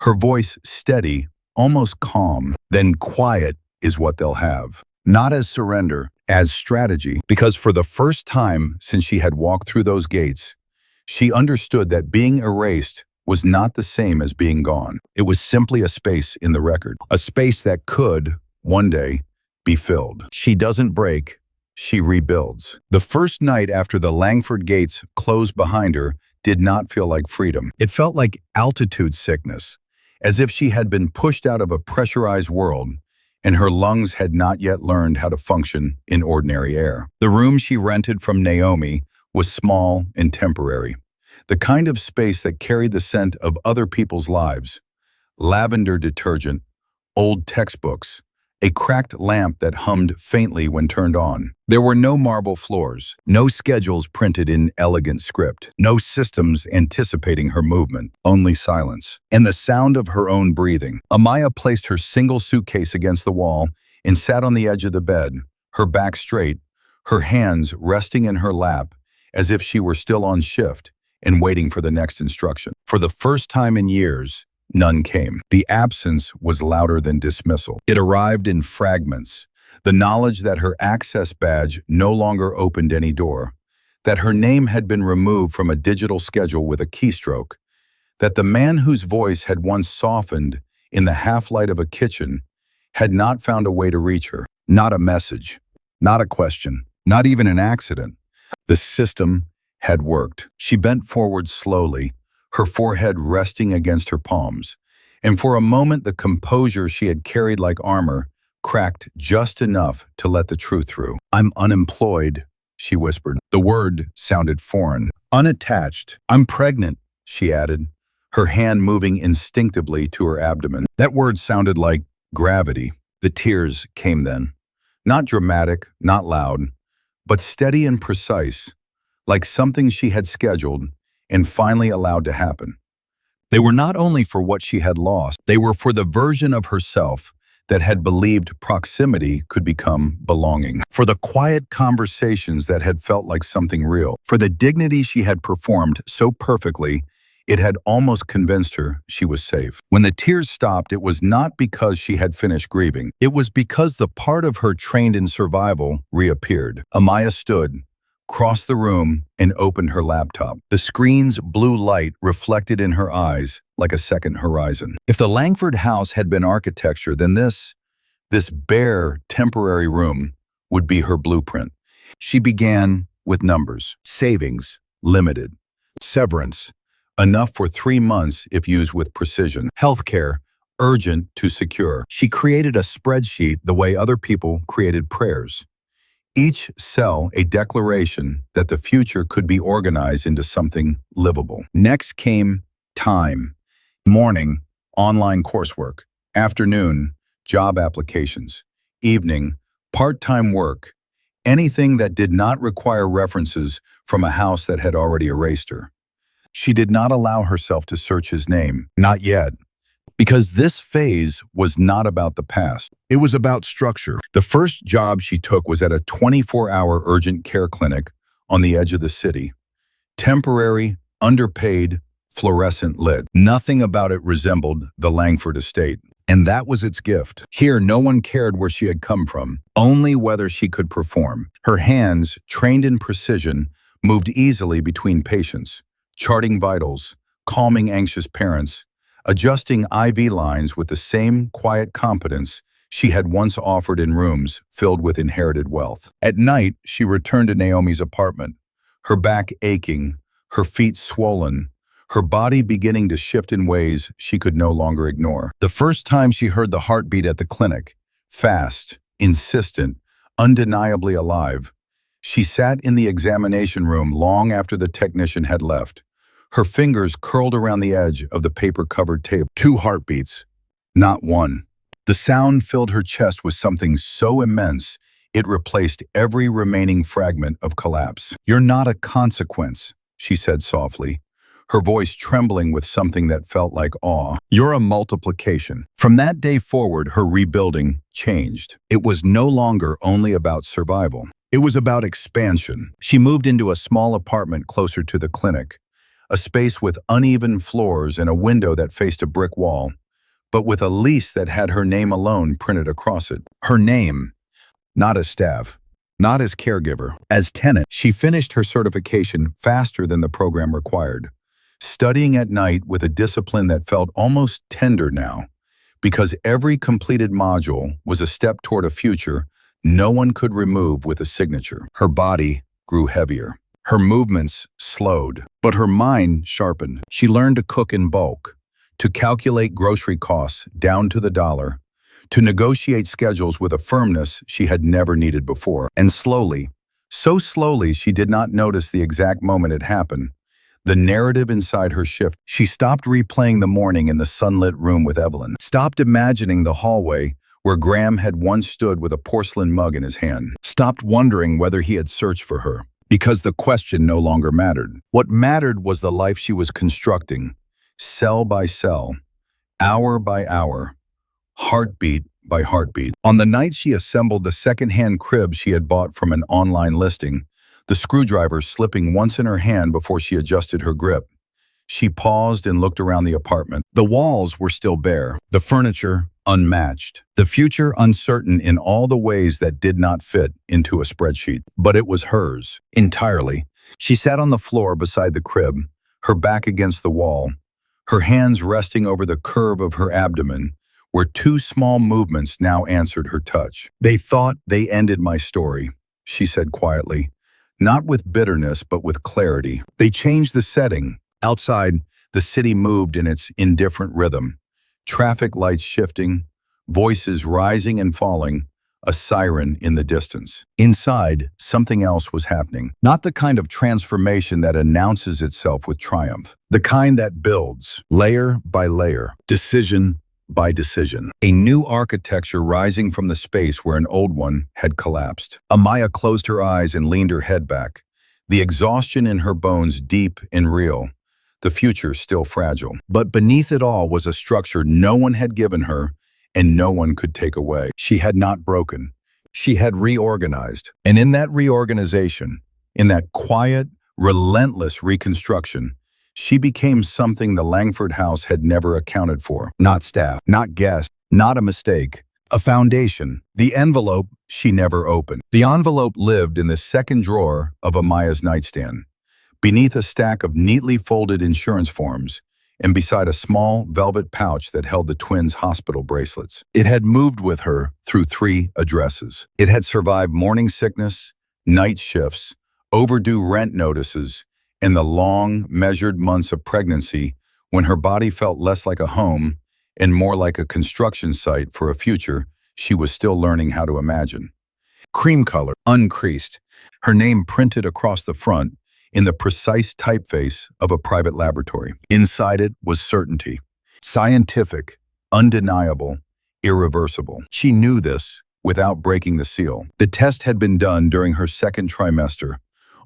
her voice steady, almost calm. "Then quiet is what they'll have." Not as surrender, as strategy, because for the first time since she had walked through those gates, she understood that being erased was not the same as being gone. It was simply a space in the record, a space that could, one day, be filled. She doesn't break, she rebuilds. The first night after the Langford gates closed behind her did not feel like freedom. It felt like altitude sickness, as if she had been pushed out of a pressurized world and her lungs had not yet learned how to function in ordinary air. The room she rented from Naomi was small and temporary, the kind of space that carried the scent of other people's lives. Lavender detergent, old textbooks, a cracked lamp that hummed faintly when turned on. There were no marble floors, no schedules printed in elegant script, no systems anticipating her movement, only silence, and the sound of her own breathing. Amaya placed her single suitcase against the wall and sat on the edge of the bed, her back straight, her hands resting in her lap as if she were still on shift and waiting for the next instruction. For the first time in years, none came. The absence was louder than dismissal. It arrived in fragments. The knowledge that her access badge no longer opened any door, that her name had been removed from a digital schedule with a keystroke, that the man whose voice had once softened in the half-light of a kitchen had not found a way to reach her. Not a message, not a question, not even an accident. The system had worked. She bent forward slowly, her forehead resting against her palms, and for a moment the composure she had carried like armor cracked just enough to let the truth through. "I'm unemployed," she whispered. The word sounded foreign. "Unattached. I'm pregnant," she added, her hand moving instinctively to her abdomen. That word sounded like gravity. The tears came then. Not dramatic, not loud, but steady and precise, like something she had scheduled and finally allowed to happen. They were not only for what she had lost, they were for the version of herself that had believed proximity could become belonging, for the quiet conversations that had felt like something real, for the dignity she had performed so perfectly It had almost convinced her she was safe. When the tears stopped, it was not because she had finished grieving. It was because the part of her trained in survival reappeared. Amaya stood, crossed the room, and opened her laptop. The screen's blue light reflected in her eyes like a second horizon. If the Langford house had been architecture, then this bare, temporary room would be her blueprint. She began with numbers. Savings, limited. Severance, enough for 3 months if used with precision. Healthcare, urgent to secure. She created a spreadsheet the way other people created prayers. Each cell a declaration that the future could be organized into something livable. Next came time. Morning, online coursework. Afternoon, job applications. Evening, part-time work. Anything that did not require references from a house that had already erased her. She did not allow herself to search his name, not yet, because this phase was not about the past. It was about structure. The first job she took was at a 24-hour urgent care clinic on the edge of the city. Temporary, underpaid, fluorescent lit. Nothing about it resembled the Langford estate. And that was its gift. Here, no one cared where she had come from, only whether she could perform. Her hands, trained in precision, moved easily between patients, charting vitals, calming anxious parents, adjusting IV lines with the same quiet competence she had once offered in rooms filled with inherited wealth. At night, she returned to Naomi's apartment, her back aching, her feet swollen, her body beginning to shift in ways she could no longer ignore. The first time she heard the heartbeat at the clinic, fast, insistent, undeniably alive, she sat in the examination room long after the technician had left, her fingers curled around the edge of the paper-covered table. 2 heartbeats, not one. The sound filled her chest with something so immense it replaced every remaining fragment of collapse. "You're not a consequence," she said softly, her voice trembling with something that felt like awe. "You're a multiplication." From that day forward, her rebuilding changed. It was no longer only about survival. It was about expansion. She moved into a small apartment closer to the clinic, a space with uneven floors and a window that faced a brick wall, but with a lease that had her name alone printed across it. Her name, not as staff, not as caregiver, as tenant. She finished her certification faster than the program required, studying at night with a discipline that felt almost tender now, because every completed module was a step toward a future no one could remove with a signature. Her body grew heavier. Her movements slowed, but her mind sharpened. She learned to cook in bulk, to calculate grocery costs down to the dollar, to negotiate schedules with a firmness she had never needed before. And slowly, so slowly she did not notice the exact moment it happened, the narrative inside her shift. She stopped replaying the morning in the sunlit room with Evelyn, stopped imagining the hallway where Graham had once stood with a porcelain mug in his hand, stopped wondering whether he had searched for her, because the question no longer mattered. What mattered was the life she was constructing, cell by cell, hour by hour, heartbeat by heartbeat. On the night she assembled the second-hand crib she had bought from an online listing, the screwdriver slipping once in her hand before she adjusted her grip, she paused and looked around the apartment. The walls were still bare, the furniture unmatched, the future uncertain in all the ways that did not fit into a spreadsheet. But it was hers, entirely. She sat on the floor beside the crib, her back against the wall, her hands resting over the curve of her abdomen, where 2 small movements now answered her touch. "They thought they ended my story," she said quietly, not with bitterness but with clarity. "They changed the setting." Outside, the city moved in its indifferent rhythm, traffic lights shifting, voices rising and falling, a siren in the distance. Inside, something else was happening. Not the kind of transformation that announces itself with triumph. The kind that builds, layer by layer, decision by decision. A new architecture rising from the space where an old one had collapsed. Amaya closed her eyes and leaned her head back, the exhaustion in her bones deep and real, the future still fragile. But beneath it all was a structure no one had given her and no one could take away. She had not broken. She had reorganized. And in that reorganization, in that quiet, relentless reconstruction, She became something the Langford house had never accounted for. Not staff, not guests, not a mistake. A foundation. The envelope she never opened. The envelope lived in the second drawer of Amaya's nightstand, beneath a stack of neatly folded insurance forms and beside a small velvet pouch that held the twins' hospital bracelets. It had moved with her through 3 addresses. It had survived morning sickness, night shifts, overdue rent notices, and the long, measured months of pregnancy when her body felt less like a home and more like a construction site for a future she was still learning how to imagine. Cream color, uncreased, her name printed across the front in the precise typeface of a private laboratory. Inside it was certainty. Scientific, undeniable, irreversible. She knew this without breaking the seal. The test had been done during her second trimester,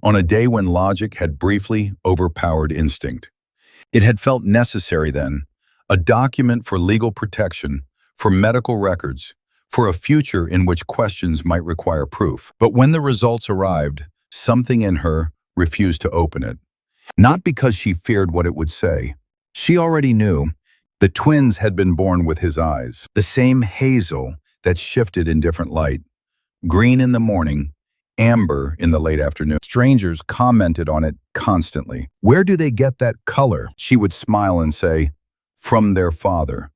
on a day when logic had briefly overpowered instinct. It had felt necessary then, a document for legal protection, for medical records, for a future in which questions might require proof. But when the results arrived, something in her refused to open it. Not because she feared what it would say. She already knew. The twins had been born with his eyes, the same hazel that shifted in different light. Green in the morning, amber in the late afternoon. Strangers commented on it constantly. "Where do they get that color?" She would smile and say, "From their father,"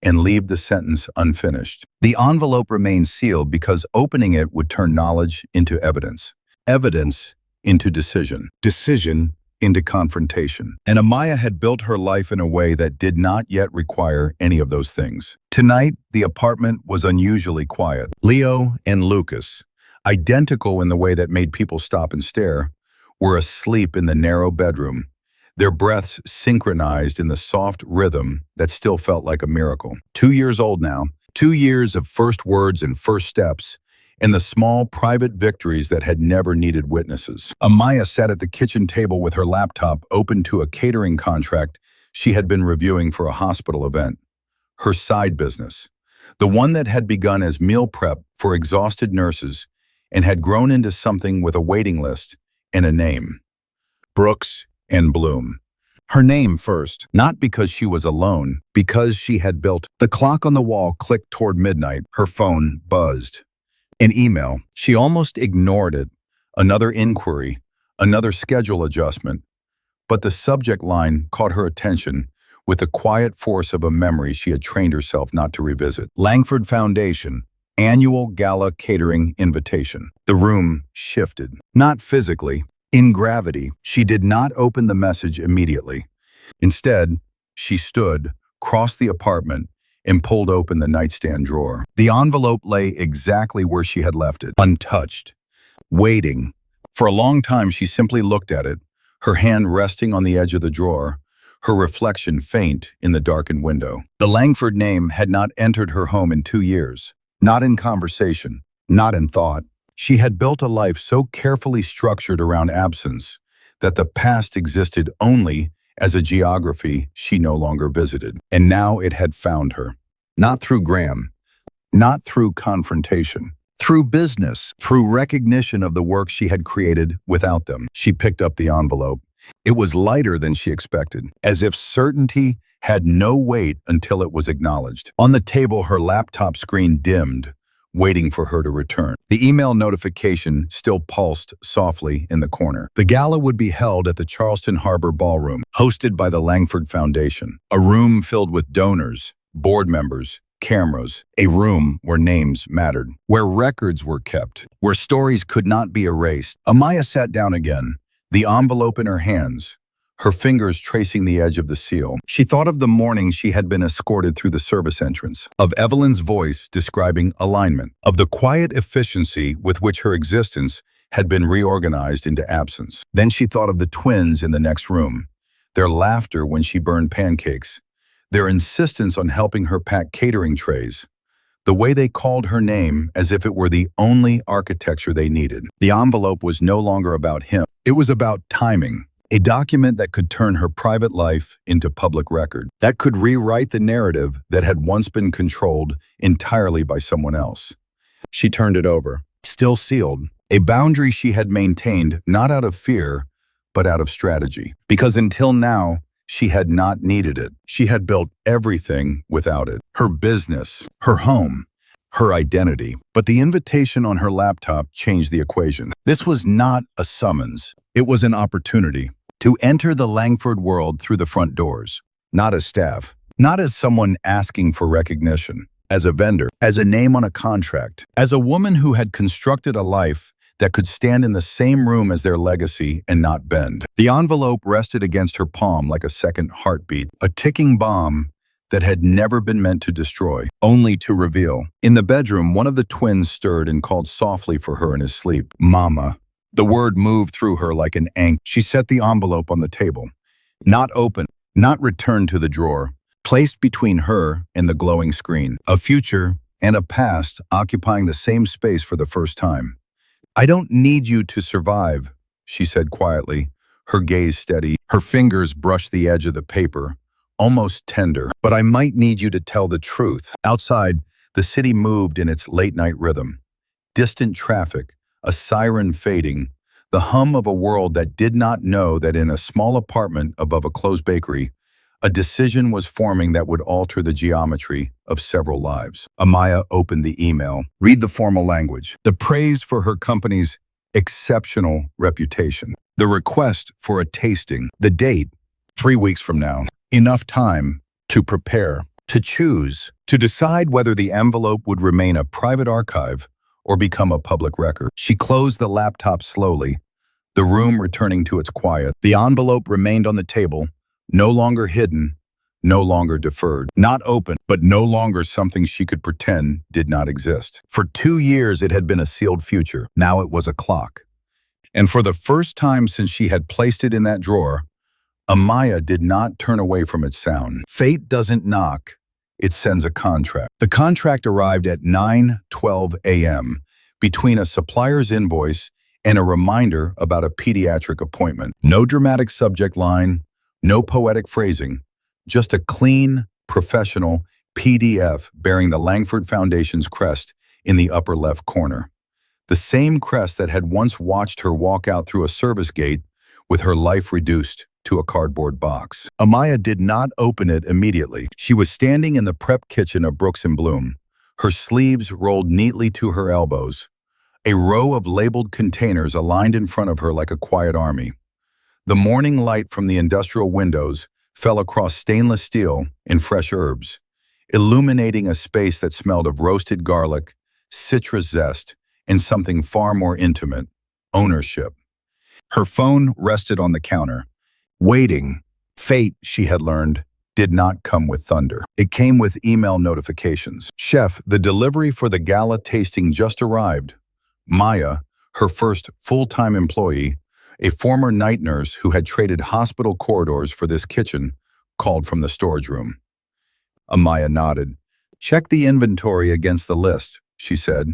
and leave the sentence unfinished. The envelope remained sealed because opening it would turn knowledge into evidence. Evidence into decision. Decision into confrontation. And Amaya had built her life in a way that did not yet require any of those things. Tonight, the apartment was unusually quiet. Leo and Lucas, identical in the way that made people stop and stare, were asleep in the narrow bedroom, their breaths synchronized in the soft rhythm that still felt like a miracle. 2 years old now, 2 years of first words and first steps, and the small private victories that had never needed witnesses. Amaya sat at the kitchen table with her laptop open to a catering contract she had been reviewing for a hospital event. Her side business, the one that had begun as meal prep for exhausted nurses and had grown into something with a waiting list and a name. Brooks and Bloom. Her name first, not because she was alone, because she had built. The clock on the wall clicked toward midnight. Her phone buzzed. An email. She almost ignored it. Another inquiry, another schedule adjustment. But the subject line caught her attention with the quiet force of a memory she had trained herself not to revisit. Langford Foundation, annual gala catering invitation. The room shifted, not physically, in gravity. She did not open the message immediately. Instead, she stood, crossed the apartment, and pulled open the nightstand drawer. The envelope lay exactly where she had left it, untouched, waiting. For a long time, she simply looked at it, her hand resting on the edge of the drawer, her reflection faint in the darkened window. The Langford name had not entered her home in 2 years, not in conversation, not in thought. She had built a life so carefully structured around absence that the past existed only as a geography she no longer visited. And now it had found her. Not through Graham, not through confrontation, through business, through recognition of the work she had created without them. She picked up the envelope. It was lighter than she expected, as if certainty had no weight until it was acknowledged. On the table, her laptop screen dimmed, waiting for her to return. The email notification still pulsed softly in the corner. The gala would be held at the Charleston Harbor Ballroom, hosted by the Langford Foundation. A room filled with donors, board members, cameras, a room where names mattered, where records were kept, where stories could not be erased. Amaya sat down again, the envelope in her hands, her fingers tracing the edge of the seal. She thought of the morning she had been escorted through the service entrance, of Evelyn's voice describing alignment, of the quiet efficiency with which her existence had been reorganized into absence. Then she thought of the twins in the next room, their laughter when she burned pancakes, their insistence on helping her pack catering trays, the way they called her name as if it were the only architecture they needed. The envelope was no longer about him. It was about timing. A document that could turn her private life into public record, that could rewrite the narrative that had once been controlled entirely by someone else. She turned it over, still sealed, a boundary she had maintained not out of fear, but out of strategy. Because until now, she had not needed it. She had built everything without it. Her business, her home, her identity. But the invitation on her laptop changed the equation. This was not a summons. It was an opportunity to enter the Langford world through the front doors. Not as staff, not as someone asking for recognition, as a vendor, as a name on a contract, as a woman who had constructed a life that could stand in the same room as their legacy and not bend. The envelope rested against her palm like a second heartbeat, a ticking bomb that had never been meant to destroy, only to reveal. In the bedroom, one of the twins stirred and called softly for her in his sleep. Mama. The word moved through her like an ankh. She set the envelope on the table. Not open, not returned to the drawer, placed between her and the glowing screen. A future and a past occupying the same space for the first time. I don't need you to survive, she said quietly, her gaze steady. Her fingers brushed the edge of the paper, almost tender. But I might need you to tell the truth. Outside, the city moved in its late-night rhythm. Distant traffic, a siren fading, the hum of a world that did not know that in a small apartment above a closed bakery, a decision was forming that would alter the geometry of several lives. Amaya opened the email. Read the formal language. The praise for her company's exceptional reputation. The request for a tasting. The date, 3 weeks from now. Enough time to prepare, to choose, to decide whether the envelope would remain a private archive or become a public record. She closed the laptop slowly, the room returning to its quiet. The envelope remained on the table, no longer hidden, no longer deferred. Not open, but no longer something she could pretend did not exist. For 2 years, it had been a sealed future. Now it was a clock. And for the first time since she had placed it in that drawer, Amaya did not turn away from its sound. Fate doesn't knock, it sends a contract. The contract arrived at 9:12 a.m. between a supplier's invoice and a reminder about a pediatric appointment. No dramatic subject line, no poetic phrasing, just a clean, professional PDF bearing the Langford Foundation's crest in the upper left corner. The same crest that had once watched her walk out through a service gate with her life reduced to a cardboard box. Amaya did not open it immediately. She was standing in the prep kitchen of Brooks and Bloom, her sleeves rolled neatly to her elbows, a row of labeled containers aligned in front of her like a quiet army. The morning light from the industrial windows fell across stainless steel and fresh herbs, illuminating a space that smelled of roasted garlic, citrus zest, and something far more intimate, ownership. Her phone rested on the counter. Waiting, fate, she had learned, did not come with thunder. It came with email notifications. Chef, the delivery for the gala tasting just arrived. Maya, her first full-time employee, a former night nurse who had traded hospital corridors for this kitchen, called from the storage room. Amaya nodded. Check the inventory against the list, she said.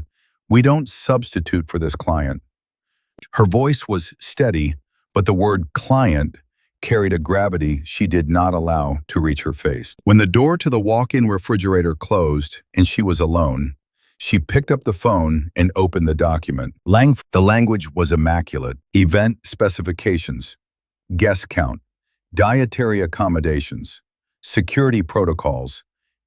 We don't substitute for this client. Her voice was steady, but the word client carried a gravity she did not allow to reach her face. When the door to the walk-in refrigerator closed and she was alone, she picked up the phone and opened the document. The language was immaculate. Event specifications, guest count, dietary accommodations, security protocols,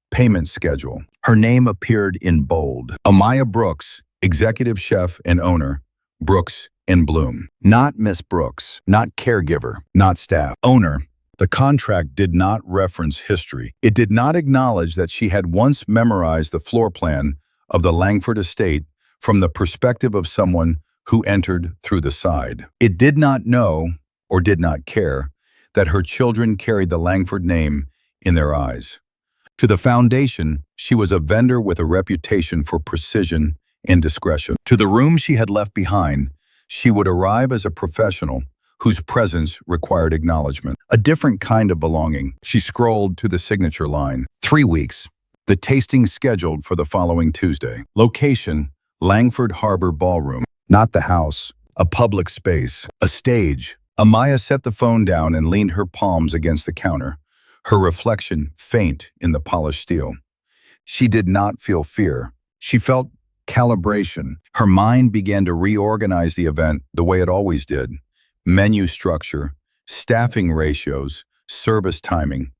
payment schedule. Her name appeared in bold. Amaya Brooks, executive chef and owner, Brooks and Bloom. Not Miss Brooks, not caregiver, not staff. Owner. The contract did not reference history. It did not acknowledge that she had once memorized the floor plan of the Langford estate from the perspective of someone who entered through the side. It did not know, or did not care, that her children carried the Langford name in their eyes. To the foundation, she was a vendor with a reputation for precision and discretion. To the room she had left behind, she would arrive as a professional whose presence required acknowledgement. A different kind of belonging. She scrolled to the signature line. 3 weeks. The tasting scheduled for the following Tuesday. Location, Langford Harbor Ballroom. Not the house. A public space. A stage. Amaya set the phone down and leaned her palms against the counter, her reflection faint in the polished steel. She did not feel fear. She felt calibration. Her mind began to reorganize the event the way it always did. menu structure, staffing ratios, service timing.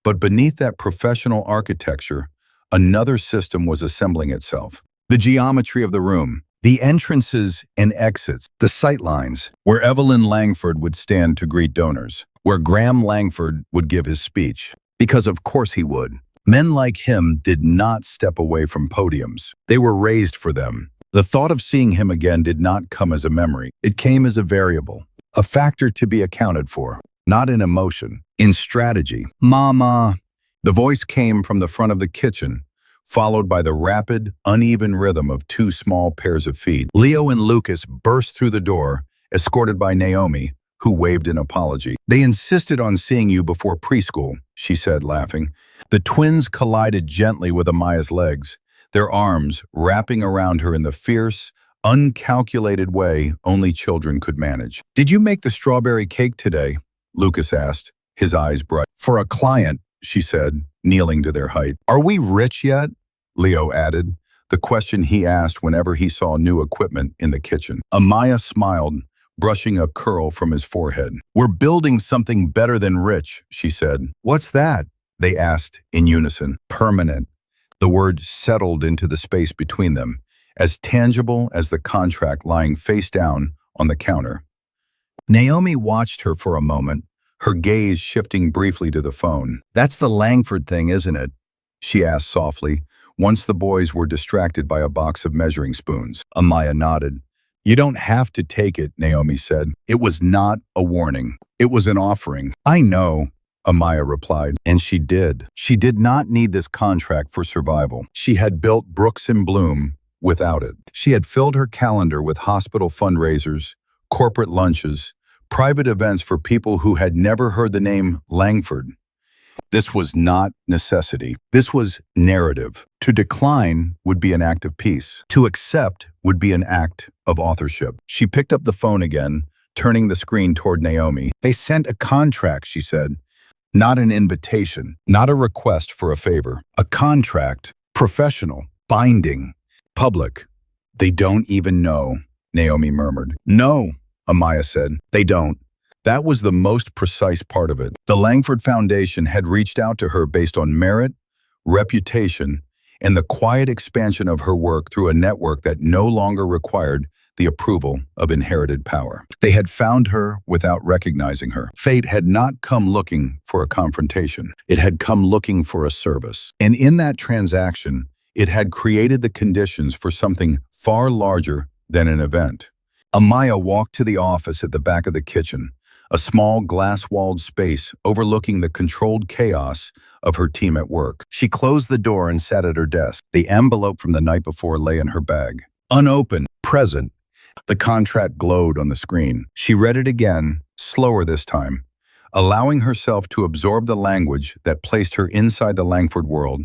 But beneath that professional architecture, another system was assembling itself. The geometry of the room, the entrances and exits, the sightlines, where Evelyn Langford would stand to greet donors, where Graham Langford would give his speech. Because of course he would. Men like him did not step away from podiums. They were raised for them. The thought of seeing him again did not come as a memory. It came as a variable, a factor to be accounted for, not in emotion, in strategy. Mama. The voice came from the front of the kitchen, followed by the rapid, uneven rhythm of two small pairs of feet. Leo and Lucas burst through the door, escorted by Naomi, who waved an apology. They insisted on seeing you before preschool, she said, laughing. The twins collided gently with Amaya's legs, their arms wrapping around her in the fierce, uncalculated way only children could manage. Did you make the strawberry cake today? Lucas asked, his eyes bright. For a client, she said, kneeling to their height. Are we rich yet? Leo added, the question he asked whenever he saw new equipment in the kitchen. Amaya smiled, brushing a curl from his forehead. We're building something better than rich, she said. What's that? They asked in unison. Permanent. The word settled into the space between them, as tangible as the contract lying face down on the counter. Naomi watched her for a moment, her gaze shifting briefly to the phone. That's the Langford thing, isn't it? She asked softly, once the boys were distracted by a box of measuring spoons. Amaya nodded. You don't have to take it, Naomi said. It was not a warning. It was an offering. I know, Amaya replied, and she did. She did not need this contract for survival. She had built Brooks and Bloom without it. She had filled her calendar with hospital fundraisers, corporate lunches, private events for people who had never heard the name Langford. This was not necessity. This was narrative. To decline would be an act of peace. To accept would be an act of authorship. She picked up the phone again, turning the screen toward Naomi. They sent a contract, she said. Not an invitation, not a request for a favor. A contract, professional, binding, public. They don't even know, Naomi murmured. No, Amaya said. They don't. That was the most precise part of it. The Langford Foundation had reached out to her based on merit, reputation, and the quiet expansion of her work through a network that no longer required the approval of inherited power. They had found her without recognizing her. Fate had not come looking for a confrontation. It had come looking for a service. And in that transaction, it had created the conditions for something far larger than an event. Amaya walked to the office at the back of the kitchen, a small glass-walled space overlooking the controlled chaos of her team at work. She closed the door and sat at her desk. The envelope from the night before lay in her bag. Unopened, present. The contract glowed on the screen. She read it again, slower this time, allowing herself to absorb the language that placed her inside the Langford world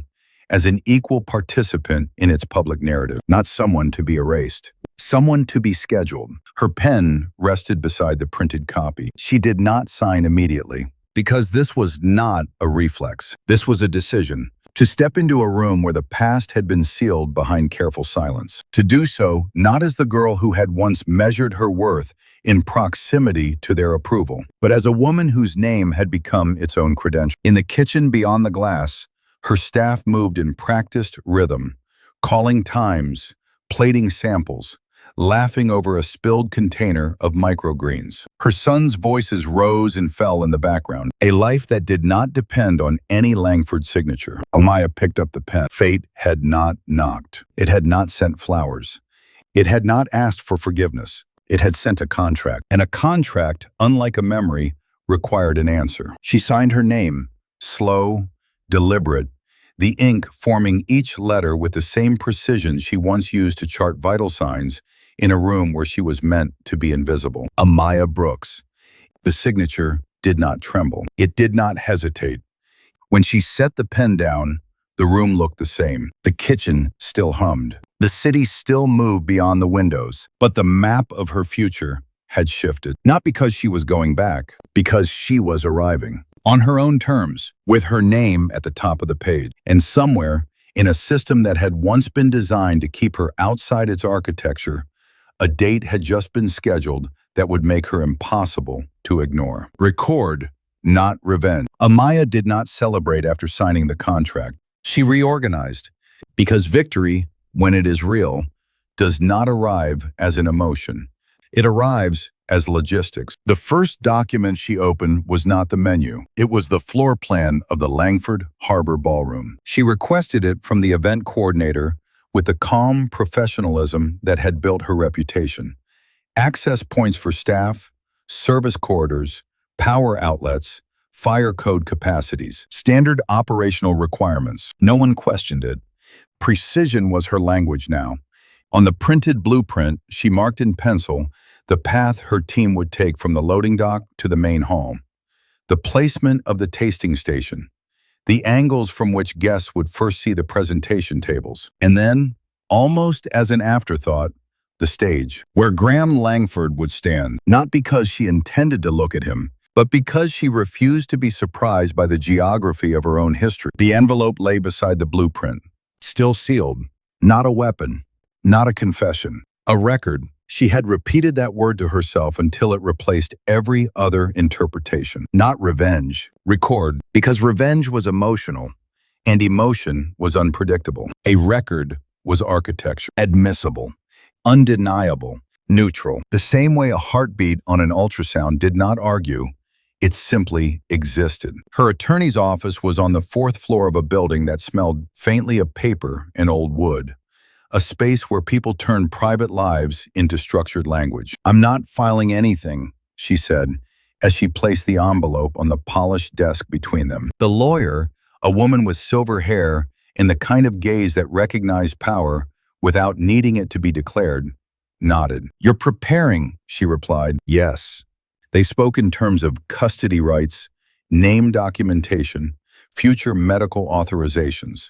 as an equal participant in its public narrative, not someone to be erased. Someone to be scheduled. Her pen rested beside the printed copy. She did not sign immediately, because this was not a reflex. This was a decision. To step into a room where the past had been sealed behind careful silence. To do so, not as the girl who had once measured her worth in proximity to their approval, but as a woman whose name had become its own credential. In the kitchen beyond the glass, her staff moved in practiced rhythm, calling times, plating samples, laughing over a spilled container of microgreens. Her sons' voices rose and fell in the background, a life that did not depend on any Langford signature. Amaya picked up the pen. Fate had not knocked. It had not sent flowers. It had not asked for forgiveness. It had sent a contract. And a contract, unlike a memory, required an answer. She signed her name, slow, deliberate, the ink forming each letter with the same precision she once used to chart vital signs in a room where she was meant to be invisible. Amaya Brooks. The signature did not tremble. It did not hesitate. When she set the pen down, the room looked the same. The kitchen still hummed. The city still moved beyond the windows. But the map of her future had shifted. Not because she was going back, because she was arriving. On her own terms, with her name at the top of the page. And somewhere, in a system that had once been designed to keep her outside its architecture, a date had just been scheduled that would make her impossible to ignore. Record, not revenge. Amaya did not celebrate after signing the contract. She reorganized, because victory, when it is real, does not arrive as an emotion. It arrives as logistics. The first document she opened was not the menu. It was the floor plan of the Langford Harbor Ballroom. She requested it from the event coordinator with the calm professionalism that had built her reputation. Access points for staff, service corridors, power outlets, fire code capacities, standard operational requirements. No one questioned it. Precision was her language now. On the printed blueprint, she marked in pencil the path her team would take from the loading dock to the main hall, the placement of the tasting station, the angles from which guests would first see the presentation tables, and then, almost as an afterthought, the stage, where Graham Langford would stand, not because she intended to look at him, but because she refused to be surprised by the geography of her own history. The envelope lay beside the blueprint, still sealed, not a weapon, not a confession, a record. She had repeated that word to herself until it replaced every other interpretation. Not revenge, record, because revenge was emotional, and emotion was unpredictable. A record was architecture, admissible, undeniable, neutral. The same way a heartbeat on an ultrasound did not argue, it simply existed. Her attorney's office was on the 4th floor of a building that smelled faintly of paper and old wood. A space where people turn private lives into structured language. "I'm not filing anything," she said, as she placed the envelope on the polished desk between them. The lawyer, a woman with silver hair and the kind of gaze that recognized power without needing it to be declared, nodded. "You're preparing," she replied. "Yes." They spoke in terms of custody rights, name documentation, future medical authorizations.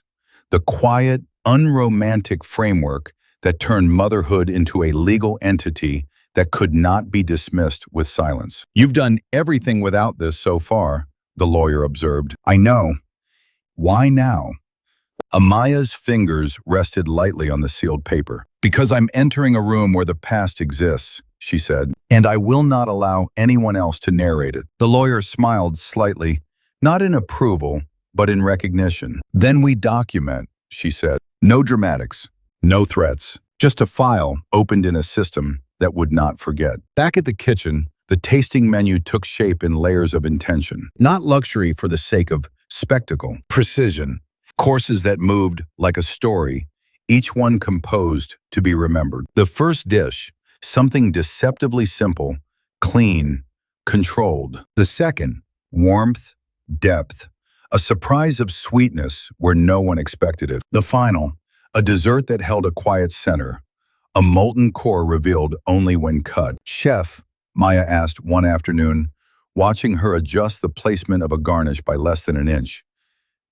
The quiet, unromantic framework that turned motherhood into a legal entity that could not be dismissed with silence. "You've done everything without this so far," the lawyer observed. "I know. Why now?" Amaya's fingers rested lightly on the sealed paper. "Because I'm entering a room where the past exists," she said, "and I will not allow anyone else to narrate it." The lawyer smiled slightly, not in approval, but in recognition. "Then we document," she said. "No dramatics, no threats, just a file opened in a system that would not forget." Back at the kitchen, the tasting menu took shape in layers of intention. Not luxury for the sake of spectacle, precision. Courses that moved like a story, each one composed to be remembered. The first dish, something deceptively simple, clean, controlled. The second, warmth, depth, a surprise of sweetness where no one expected it. The final, a dessert that held a quiet center, a molten core revealed only when cut. "Chef," Maya asked one afternoon, watching her adjust the placement of a garnish by less than an inch,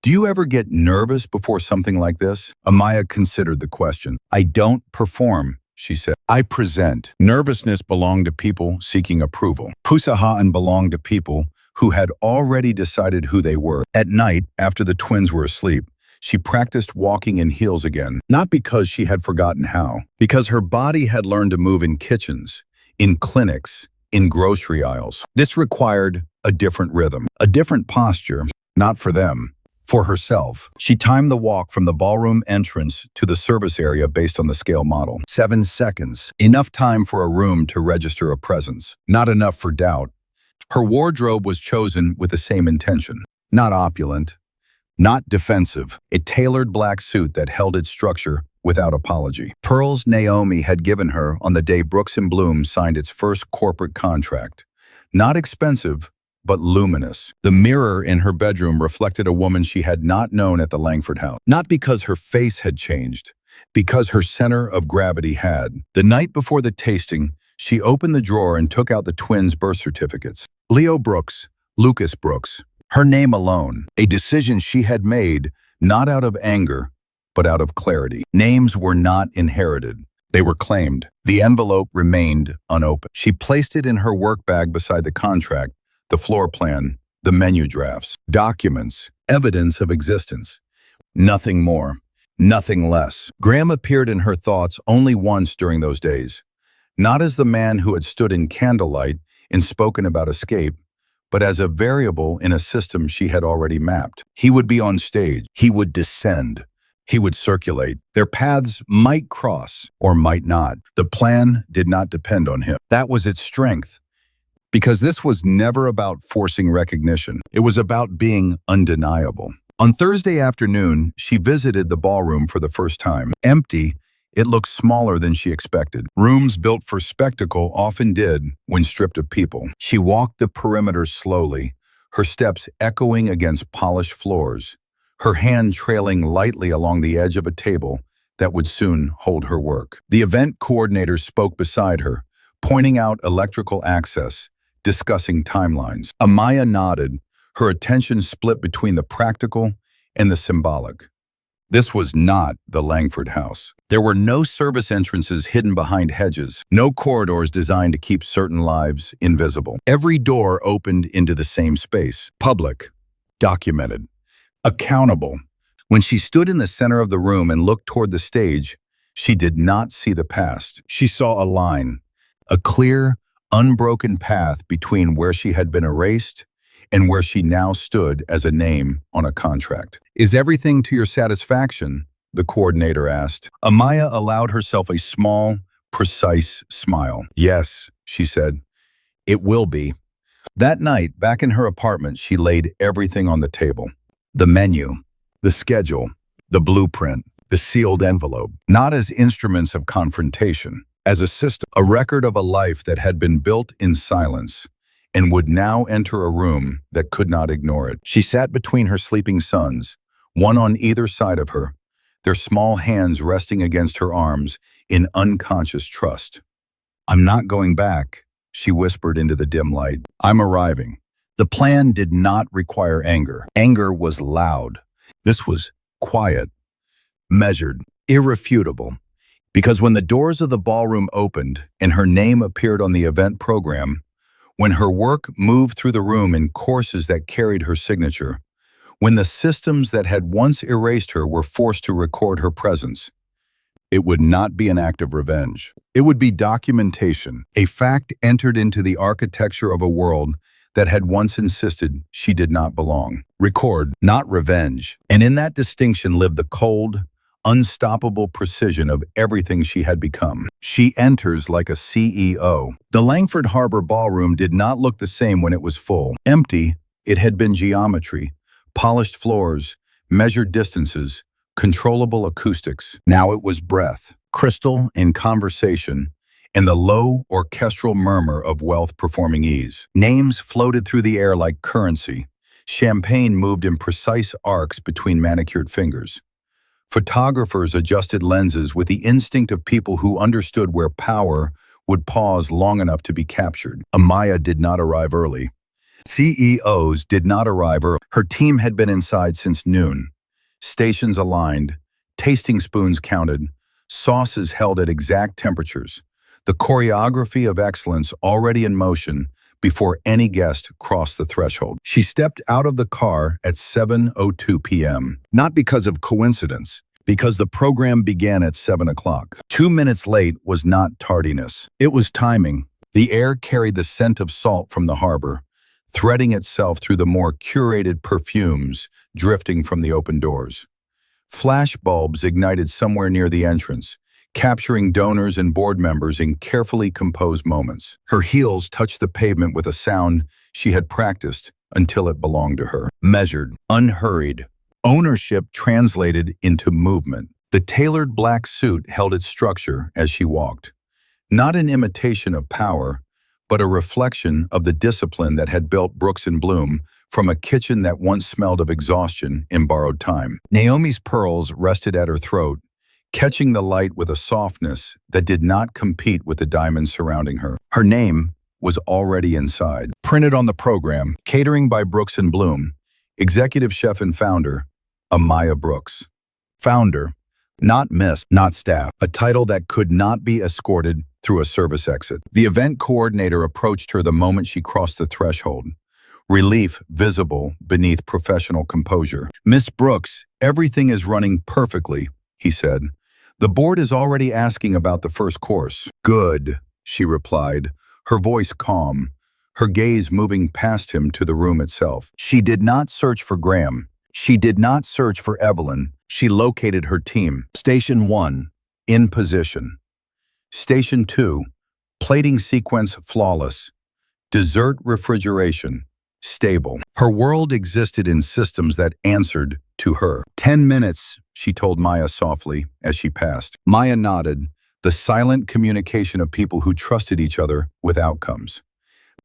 "do you ever get nervous before something like this?" Amaya considered the question. "I don't perform," she said. "I present." Nervousness belonged to people seeking approval. Pusahaan belonged to people who had already decided who they were. At night, after the twins were asleep, she practiced walking in heels again, not because she had forgotten how, because her body had learned to move in kitchens, in clinics, in grocery aisles. This required a different rhythm, a different posture, not for them, for herself. She timed the walk from the ballroom entrance to the service area based on the scale model. 7 seconds, enough time for a room to register a presence, not enough for doubt. Her wardrobe was chosen with the same intention. Not opulent, not defensive, a tailored black suit that held its structure without apology. Pearls Naomi had given her on the day Brooks & Bloom signed its first corporate contract. Not expensive, but luminous. The mirror in her bedroom reflected a woman she had not known at the Langford house. Not because her face had changed, because her center of gravity had. The night before the tasting, she opened the drawer and took out the twins' birth certificates. Leo Brooks, Lucas Brooks. Her name alone, a decision she had made, not out of anger, but out of clarity. Names were not inherited. They were claimed. The envelope remained unopened. She placed it in her work bag beside the contract, the floor plan, the menu drafts, documents, evidence of existence. Nothing more, nothing less. Graham appeared in her thoughts only once during those days. not as the man who had stood in candlelight and spoken about escape, but as a variable in a system she had already mapped. He would be on stage. He would descend. He would circulate. Their paths might cross or might not. The plan did not depend on him. That was its strength, because this was never about forcing recognition. It was about being undeniable. On Thursday afternoon, she visited the ballroom for the first time. Empty, it looked smaller than she expected. Rooms built for spectacle often did when stripped of people. She walked the perimeter slowly, her steps echoing against polished floors, her hand trailing lightly along the edge of a table that would soon hold her work. The event coordinator spoke beside her, pointing out electrical access, discussing timelines. Amaya nodded, her attention split between the practical and the symbolic. This was not the Langford house. There were no service entrances hidden behind hedges, no corridors designed to keep certain lives invisible. Every door opened into the same space, public, documented, accountable. When she stood in the center of the room and looked toward the stage, she did not see the past. She saw a line, a clear, unbroken path between where she had been erased and where she now stood as a name on a contract. "Is everything to your satisfaction?" the coordinator asked. Amaya allowed herself a small, precise smile. "Yes," she said, "it will be." That night, back in her apartment, she laid everything on the table. The menu, the schedule, the blueprint, the sealed envelope, not as instruments of confrontation, as a system, a record of a life that had been built in silence and would now enter a room that could not ignore it. She sat between her sleeping sons, one on either side of her, their small hands resting against her arms in unconscious trust. "I'm not going back," she whispered into the dim light. "I'm arriving." The plan did not require anger. Anger was loud. This was quiet, measured, irrefutable. Because when the doors of the ballroom opened and her name appeared on the event program, when her work moved through the room in courses that carried her signature, when the systems that had once erased her were forced to record her presence, it would not be an act of revenge. It would be documentation, a fact entered into the architecture of a world that had once insisted she did not belong. Record, not revenge. And in that distinction lived the cold, unstoppable precision of everything she had become. She enters like a CEO. The Langford Harbor Ballroom did not look the same when it was full. Empty, it had been geometry, polished floors, measured distances, controllable acoustics. Now it was breath, crystal and conversation, and the low orchestral murmur of wealth performing ease. Names floated through the air like currency. Champagne moved in precise arcs between manicured fingers. Photographers adjusted lenses with the instinct of people who understood where power would pause long enough to be captured. Amaya did not arrive early. CEOs did not arrive early. Her team had been inside since noon. Stations aligned, tasting spoons counted, sauces held at exact temperatures. The choreography of excellence already in motion before any guest crossed the threshold. She stepped out of the car at 7:02 p.m., not because of coincidence, because the program began at 7 o'clock. 2 minutes late was not tardiness. It was timing. The air carried the scent of salt from the harbor, threading itself through the more curated perfumes drifting from the open doors. Flash bulbs ignited somewhere near the entrance, capturing donors and board members in carefully composed moments. Her heels touched the pavement with a sound she had practiced until it belonged to her. Measured, unhurried, ownership translated into movement. The tailored black suit held its structure as she walked. Not an imitation of power, but a reflection of the discipline that had built Brooks and Bloom from a kitchen that once smelled of exhaustion in borrowed time. Naomi's pearls rested at her throat, catching the light with a softness that did not compete with the diamonds surrounding her. Her name was already inside. Printed on the program, Catering by Brooks and Bloom, Executive Chef and Founder, Amaya Brooks. Founder, not Miss, not staff, a title that could not be escorted through a service exit. The event coordinator approached her the moment she crossed the threshold, relief visible beneath professional composure. "Miss Brooks, everything is running perfectly," he said. "The board is already asking about the first course." "Good," she replied, her voice calm, her gaze moving past him to the room itself. She did not search for Graham. She did not search for Evelyn. She located her team. Station 1, in position. Station 2, plating sequence flawless. Dessert refrigeration, stable. Her world existed in systems that answered to her. 10 minutes, she told Maya softly as she passed. Maya nodded, the silent communication of people who trusted each other with outcomes.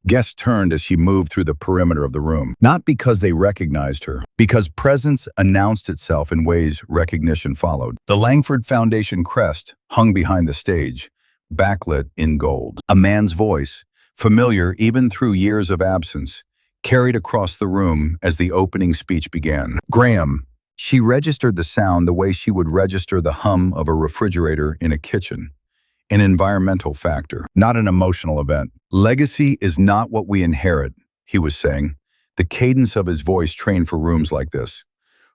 Guests turned as she moved through the perimeter of the room, not because they recognized her, because presence announced itself in ways recognition followed. The Langford Foundation crest hung behind the stage, backlit in gold. A man's voice, familiar even through years of absence, carried across the room as the opening speech began. Graham. She registered the sound the way she would register the hum of a refrigerator in a kitchen. An environmental factor, not an emotional event. Legacy is not what we inherit, he was saying, the cadence of his voice trained for rooms like this,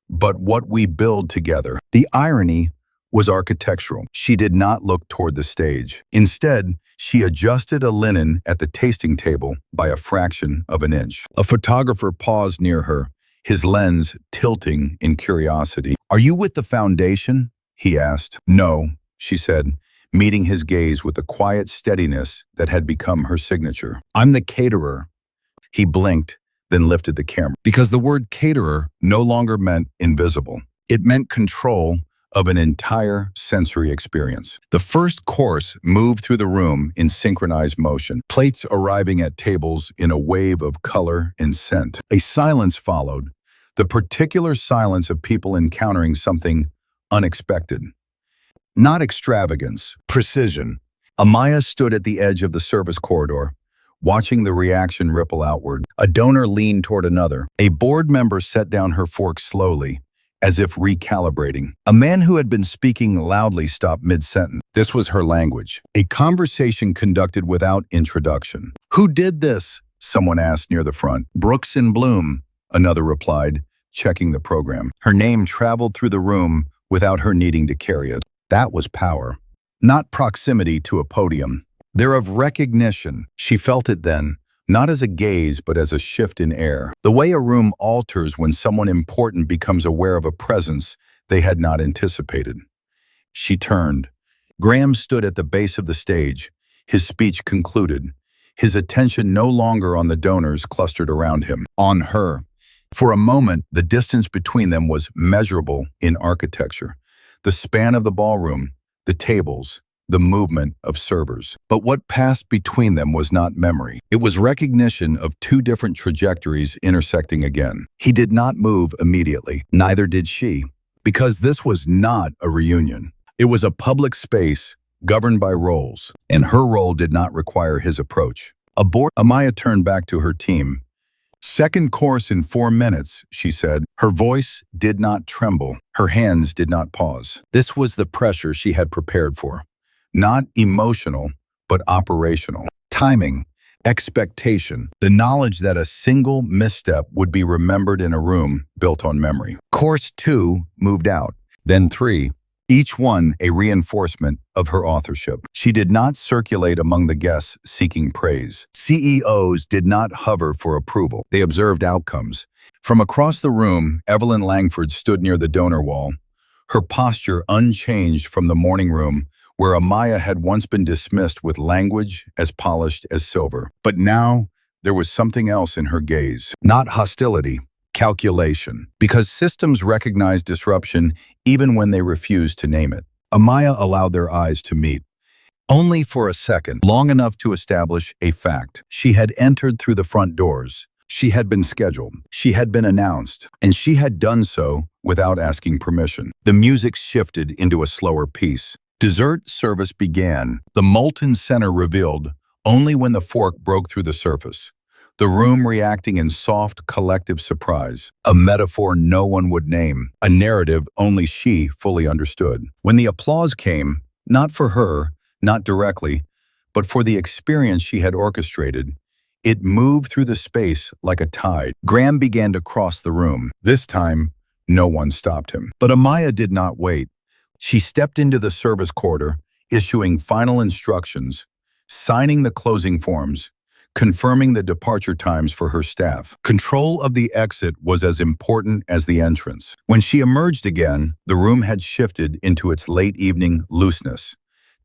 but what we build together. The irony was architectural. She did not look toward the stage. Instead, she adjusted a linen at the tasting table by a fraction of an inch. A photographer paused near her, his lens tilting in curiosity. "Are you with the foundation?" he asked. "No," she said, meeting his gaze with the quiet steadiness that had become her signature. "I'm the caterer." He blinked, then lifted the camera. Because the word caterer no longer meant invisible. It meant control of an entire sensory experience. The first course moved through the room in synchronized motion, plates arriving at tables in a wave of color and scent. A silence followed, the particular silence of people encountering something unexpected. Not extravagance, precision. Amaya stood at the edge of the service corridor, watching the reaction ripple outward. A donor leaned toward another. A board member set down her fork slowly, as if recalibrating. A man who had been speaking loudly stopped mid-sentence. This was her language. A conversation conducted without introduction. "Who did this?" someone asked near the front. "Brooks and Bloom," another replied, checking the program. Her name traveled through the room without her needing to carry it. That was power. Not proximity to a podium. There of recognition. She felt it then, not as a gaze, but as a shift in air. The way a room alters when someone important becomes aware of a presence they had not anticipated. She turned. Graham stood at the base of the stage, his speech concluded, his attention no longer on the donors clustered around him, on her. For a moment, the distance between them was measurable in architecture. The span of the ballroom, the tables, the movement of servers. But what passed between them was not memory. It was recognition of two different trajectories intersecting again. He did not move immediately. Neither did she. Because this was not a reunion. It was a public space governed by roles, and her role did not require his approach. Amaya turned back to her team. "Second course in 4 minutes," she said. Her voice did not tremble. Her hands did not pause. This was the pressure she had prepared for. Not emotional, but operational. Timing, expectation, the knowledge that a single misstep would be remembered in a room built on memory. Course 2 moved out, then 3, each one a reinforcement of her authorship. She did not circulate among the guests seeking praise. CEOs did not hover for approval. They observed outcomes. From across the room, Evelyn Langford stood near the donor wall, her posture unchanged from the morning room where Amaya had once been dismissed with language as polished as silver. But now, there was something else in her gaze. Not hostility, calculation. Because systems recognize disruption even when they refuse to name it. Amaya allowed their eyes to meet. Only for a second, long enough to establish a fact. She had entered through the front doors. She had been scheduled. She had been announced. And she had done so without asking permission. The music shifted into a slower piece. Dessert service began. The molten center revealed only when the fork broke through the surface. The room reacting in soft, collective surprise. A metaphor no one would name. A narrative only she fully understood. When the applause came, not for her, not directly, but for the experience she had orchestrated, it moved through the space like a tide. Graham began to cross the room. This time, no one stopped him. But Amaya did not wait. She stepped into the service corridor, issuing final instructions, signing the closing forms, confirming the departure times for her staff. Control of the exit was as important as the entrance. When she emerged again, the room had shifted into its late evening looseness.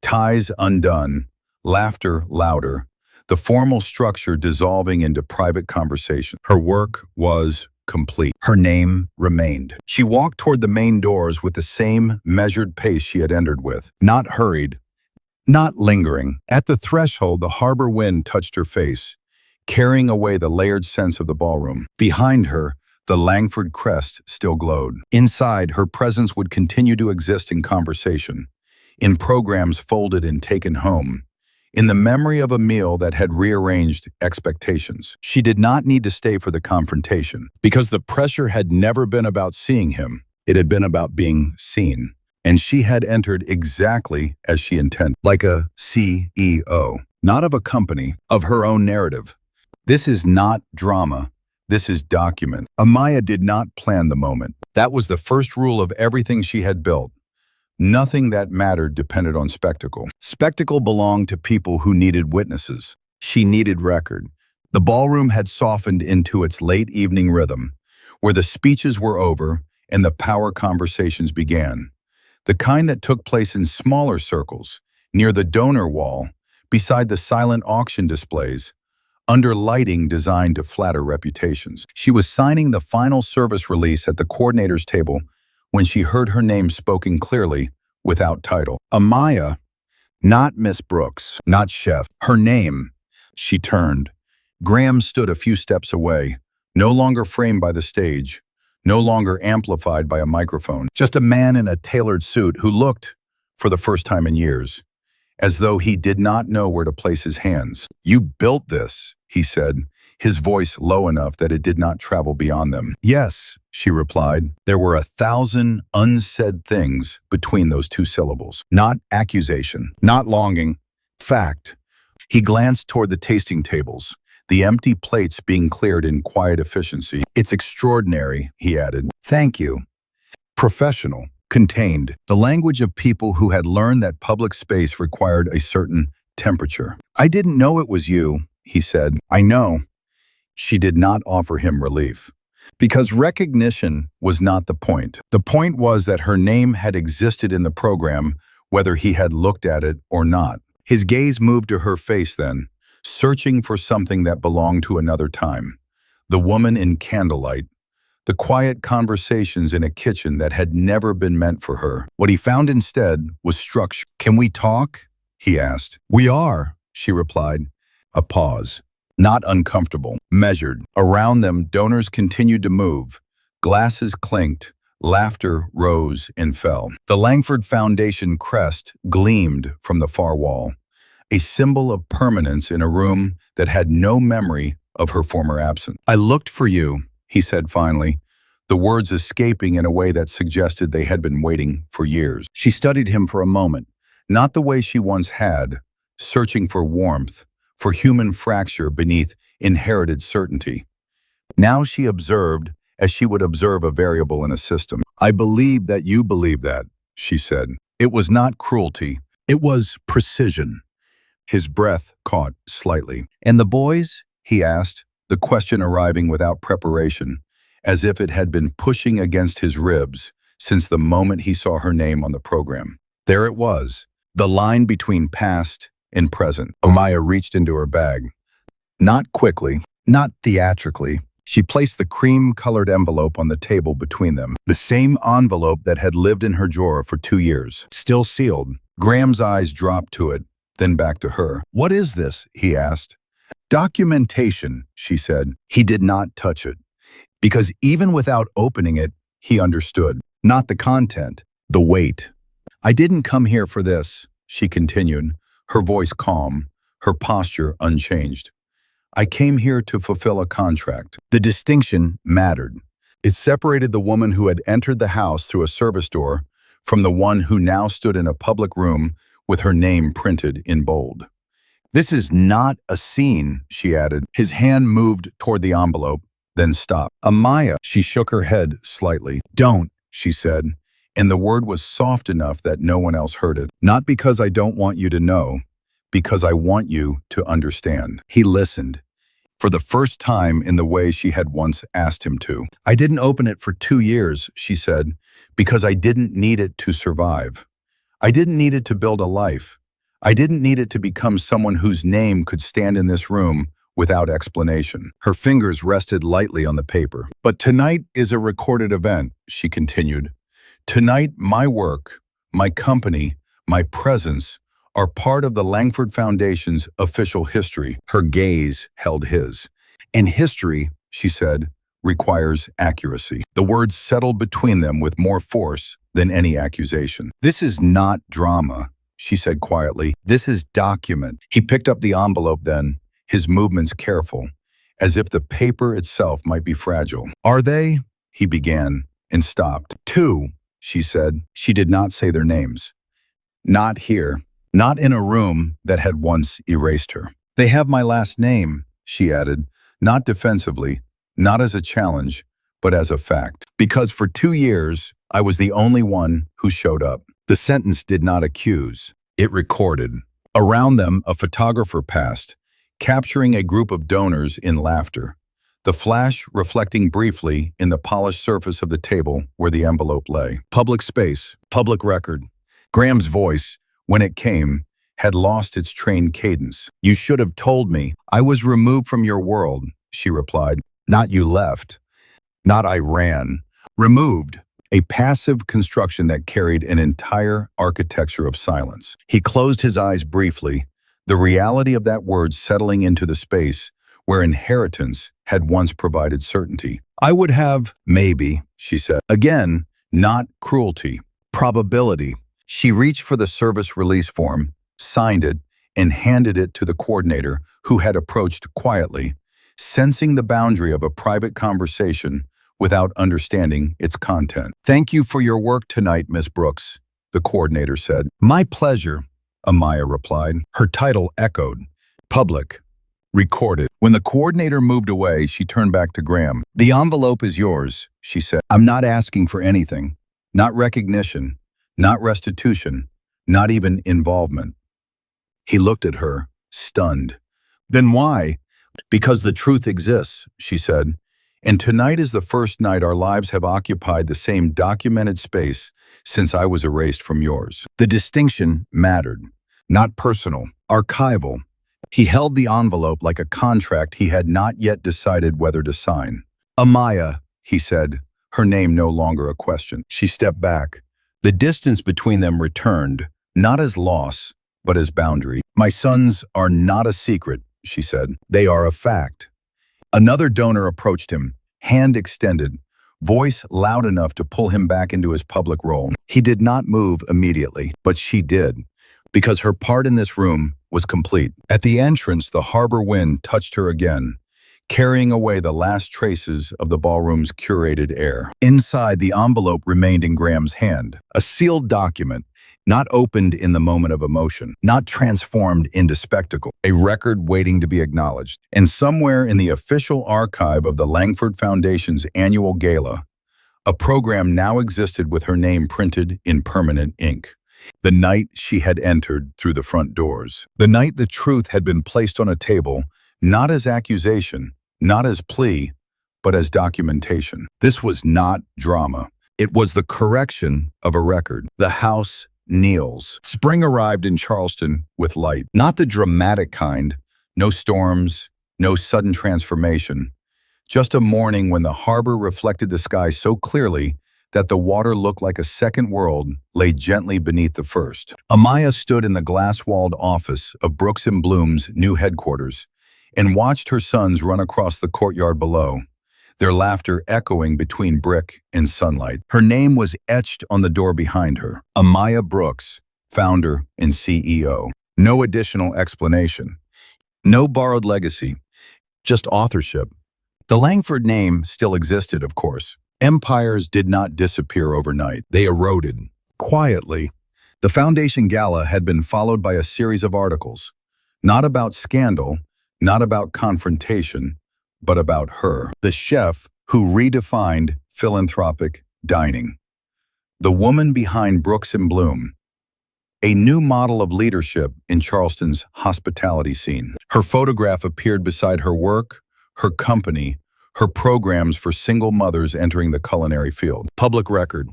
Ties undone, laughter louder, the formal structure dissolving into private conversation. Her work was complete. Her name remained. She walked toward the main doors with the same measured pace she had entered with, not hurried, not lingering. At the threshold, the harbor wind touched her face, carrying away the layered sense of the ballroom. Behind her, the Langford crest still glowed. Inside, her presence would continue to exist in conversation, in programs folded and taken home, in the memory of a meal that had rearranged expectations. She did not need to stay for the confrontation, because the pressure had never been about seeing him. It had been about being seen. And she had entered exactly as she intended, like a CEO, not of a company, of her own narrative. This is not drama. This is document. Amaya did not plan the moment. That was the first rule of everything she had built. Nothing that mattered depended on spectacle. Spectacle belonged to people who needed witnesses. She needed record. The ballroom had softened into its late evening rhythm, where the speeches were over and the power conversations began. The kind that took place in smaller circles, near the donor wall, beside the silent auction displays, under lighting designed to flatter reputations. She was signing the final service release at the coordinator's table when she heard her name spoken clearly, without title. Amaya, not Miss Brooks, not Chef. Her name. She turned. Graham stood a few steps away, no longer framed by the stage, no longer amplified by a microphone. Just a man in a tailored suit who looked, for the first time in years, as though he did not know where to place his hands. "You built this," he said, his voice low enough that it did not travel beyond them. "Yes," she replied. There were 1,000 unsaid things between those two syllables. Not accusation, not longing, fact. He glanced toward the tasting tables, the empty plates being cleared in quiet efficiency. "It's extraordinary," he added. "Thank you." Professional, contained, the language of people who had learned that public space required a certain temperature. "I didn't know it was you," he said. "I know." She did not offer him relief. Because recognition was not the point. The point was that her name had existed in the program, whether he had looked at it or not. His gaze moved to her face then, searching for something that belonged to another time. The woman in candlelight, the quiet conversations in a kitchen that had never been meant for her. What he found instead was structure. "Can we talk?" he asked. "We are," she replied. A pause. Not uncomfortable, measured. Around them, donors continued to move. Glasses clinked, laughter rose and fell. The Langford Foundation crest gleamed from the far wall, a symbol of permanence in a room that had no memory of her former absence. "I looked for you," he said finally, the words escaping in a way that suggested they had been waiting for years. She studied him for a moment, not the way she once had, searching for warmth, for human fracture beneath inherited certainty. Now she observed as she would observe a variable in a system. "I believe that you believe that," she said. It was not cruelty. It was precision. His breath caught slightly. "And the boys?" he asked, the question arriving without preparation, as if it had been pushing against his ribs since the moment he saw her name on the program. There it was, the line between past and present. Amaya reached into her bag. Not quickly, not theatrically. She placed the cream-colored envelope on the table between them, the same envelope that had lived in her drawer for 2 years, still sealed. Graham's eyes dropped to it, then back to her. "What is this?" he asked. "Documentation," she said. He did not touch it, because even without opening it, he understood. Not the content, the weight. "I didn't come here for this," she continued, her voice calm, her posture unchanged. "I came here to fulfill a contract." The distinction mattered. It separated the woman who had entered the house through a service door from the one who now stood in a public room with her name printed in bold. "This is not a scene," she added. His hand moved toward the envelope, then stopped. "Amaya," she shook her head slightly. "Don't," she said, and the word was soft enough that no one else heard it. "Not because I don't want you to know, because I want you to understand. He listened, for the first time in the way she had once asked him to. I didn't open it for 2 years, she said, because I didn't need it to survive. I didn't need it to build a life. I didn't need it to become someone whose name could stand in this room without explanation. Her fingers rested lightly on the paper. But tonight is a recorded event, she continued. Tonight, my work, my company, my presence are part of the Langford Foundation's official history. Her gaze held his. And history, she said, requires accuracy. The words settled between them with more force than any accusation. This is not drama, she said quietly. This is document. He picked up the envelope then, his movements careful, as if the paper itself might be fragile. Are they? He began and stopped. 2, she said. She did not say their names. Not here. Not in a room that had once erased her. They have my last name, she added, not defensively, not as a challenge, but as a fact. Because for 2 years, I was the only one who showed up. The sentence did not accuse. It recorded. Around them, a photographer passed, capturing a group of donors in laughter, the flash reflecting briefly in the polished surface of the table where the envelope lay. Public space, public record. Graham's voice, when it came, had lost its trained cadence. You should have told me. I was removed from your world, she replied. Not you left. Not I ran. Removed. A passive construction that carried an entire architecture of silence. He closed his eyes briefly, the reality of that word settling into the space where inheritance had once provided certainty. I would have, maybe, she said. Again, not cruelty, probability. She reached for the service release form, signed it, and handed it to the coordinator, who had approached quietly, sensing the boundary of a private conversation without understanding its content. Thank you for your work tonight, Miss Brooks, the coordinator said. My pleasure, Amaya replied. Her title echoed. Public. Recorded. When the coordinator moved away, she turned back to Graham. The envelope is yours, she said. I'm not asking for anything. Not recognition, not restitution, not even involvement. He looked at her, stunned. Then why? Because the truth exists, she said. And tonight is the first night our lives have occupied the same documented space since I was erased from yours. The distinction mattered. Not personal, archival. He held the envelope like a contract he had not yet decided whether to sign. Amaya, he said, her name no longer a question. She stepped back. The distance between them returned, not as loss, but as boundary. My sons are not a secret, she said. They are a fact. Another donor approached him, hand extended, voice loud enough to pull him back into his public role. He did not move immediately, but she did, because her part in this room was complete. At the entrance, the harbor wind touched her again, carrying away the last traces of the ballroom's curated air. Inside, the envelope remained in Graham's hand, a sealed document, not opened in the moment of emotion, not transformed into spectacle, a record waiting to be acknowledged. And somewhere in the official archive of the Langford Foundation's annual gala, a program now existed with her name printed in permanent ink. The night she had entered through the front doors. The night the truth had been placed on a table, not as accusation, not as plea, but as documentation. This was not drama. It was the correction of a record. The house kneels. Spring arrived in Charleston with light. Not the dramatic kind. No storms, no sudden transformation. Just a morning when the harbor reflected the sky so clearly that the water looked like a second world lay gently beneath the first. Amaya stood in the glass-walled office of Brooks and Bloom's new headquarters and watched her sons run across the courtyard below, their laughter echoing between brick and sunlight. Her name was etched on the door behind her. Amaya Brooks, founder and CEO. No additional explanation. No borrowed legacy. Just authorship. The Langford name still existed, of course. Empires did not disappear overnight. They eroded, quietly. The Foundation Gala had been followed by a series of articles, not about scandal, not about confrontation, but about her. The chef who redefined philanthropic dining. The woman behind Brooks and Bloom. a new model of leadership in Charleston's hospitality scene. Her photograph appeared beside her work, her company, her programs for single mothers entering the culinary field. Public record,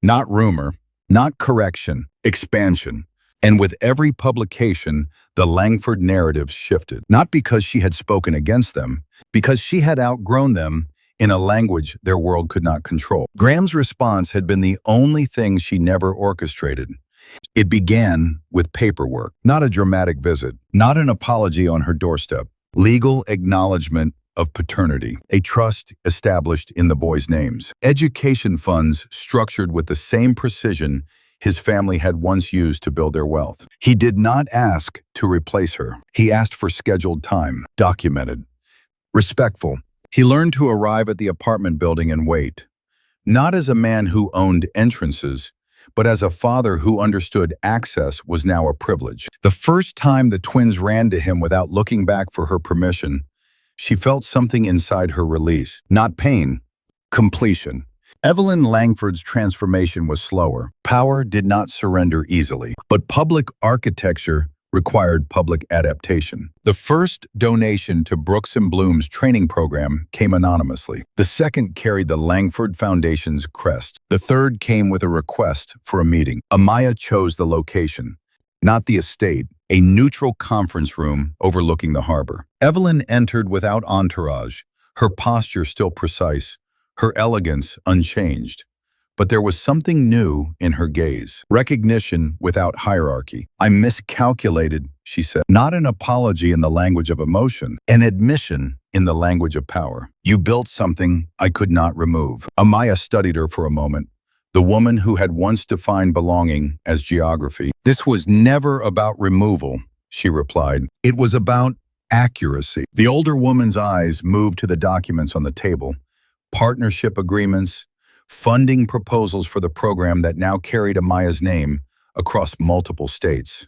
not rumor, not correction, expansion. And with every publication, the Langford narrative shifted. Not because she had spoken against them, because she had outgrown them in a language their world could not control. Graham's response had been the only thing she never orchestrated. It began with paperwork, not a dramatic visit, not an apology on her doorstep, legal acknowledgement of paternity, a trust established in the boys' names, education funds structured with the same precision his family had once used to build their wealth. He did not ask to replace her. He asked for scheduled time, documented, respectful. He learned to arrive at the apartment building and wait, not as a man who owned entrances, but as a father who understood access was now a privilege. The first time the twins ran to him without looking back for her permission, she felt something inside her release. Not pain, completion. Evelyn Langford's transformation was slower. Power did not surrender easily, but public architecture required public adaptation. The first donation to Brooks and Bloom's training program came anonymously. The second carried the Langford Foundation's crest. The third came with a request for a meeting. Amaya chose the location, not the estate, a neutral conference room overlooking the harbor. Evelyn entered without entourage, her posture still precise, her elegance unchanged. But there was something new in her gaze. Recognition without hierarchy. "I miscalculated," she said. Not an apology in the language of emotion, an admission in the language of power. "You built something I could not remove." Amaya studied her for a moment, the woman who had once defined belonging as geography. "This was never about removal," she replied. "It was about accuracy." The older woman's eyes moved to the documents on the table. Partnership agreements, funding proposals for the program that now carried Amaya's name across multiple states.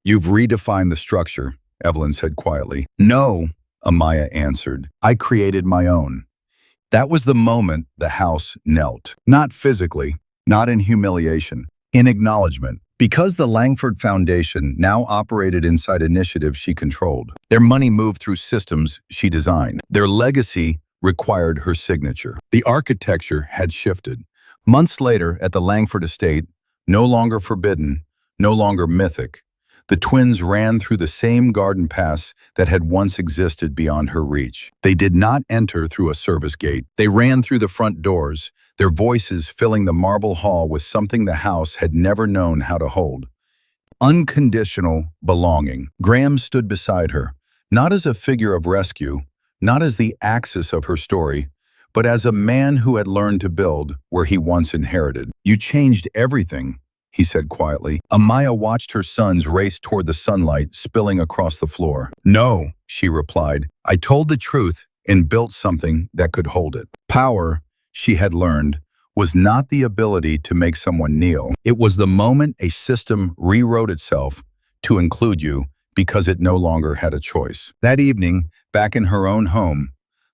"You've redefined the structure," Evelyn said quietly. "No," Amaya answered. "I created my own." That was the moment the house knelt. Not physically, not in humiliation, in acknowledgement. Because the Langford Foundation now operated inside initiatives she controlled. Their money moved through systems she designed. Their legacy required her signature. The architecture had shifted. Months later, at the Langford estate, no longer forbidden, no longer mythic, the twins ran through the same garden paths that had once existed beyond her reach. They did not enter through a service gate. They ran through the front doors, their voices filling the marble hall with something the house had never known how to hold. Unconditional belonging. Graham stood beside her, not as a figure of rescue, not as the axis of her story, but as a man who had learned to build where he once inherited. "You changed everything," he said quietly. Amaya watched her sons race toward the sunlight spilling across the floor. "No," she replied. "I told the truth and built something that could hold it." Power, she had learned, was not the ability to make someone kneel. It was the moment a system rewrote itself to include you because it no longer had a choice. That evening, back in her own home,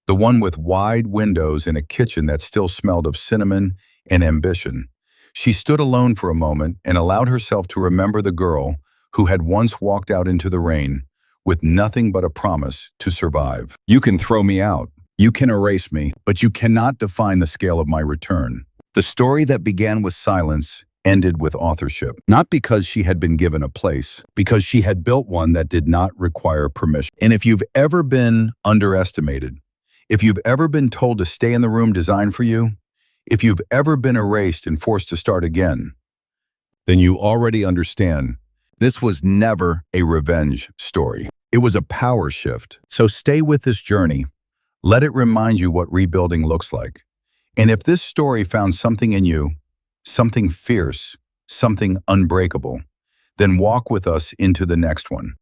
the one with wide windows and a kitchen that still smelled of cinnamon and ambition, she stood alone for a moment and allowed herself to remember the girl who had once walked out into the rain with nothing but a promise to survive. "You can throw me out, you can erase me, but you cannot define the scale of my return." The story that began with silence ended with authorship, not because she had been given a place, because she had built one that did not require permission. And if you've ever been underestimated, if you've ever been told to stay in the room designed for you, if you've ever been erased and forced to start again, then you already understand this was never a revenge story. It was a power shift. So stay with this journey. Let it remind you what rebuilding looks like. And if this story found something in you, something fierce, something unbreakable, then walk with us into the next one.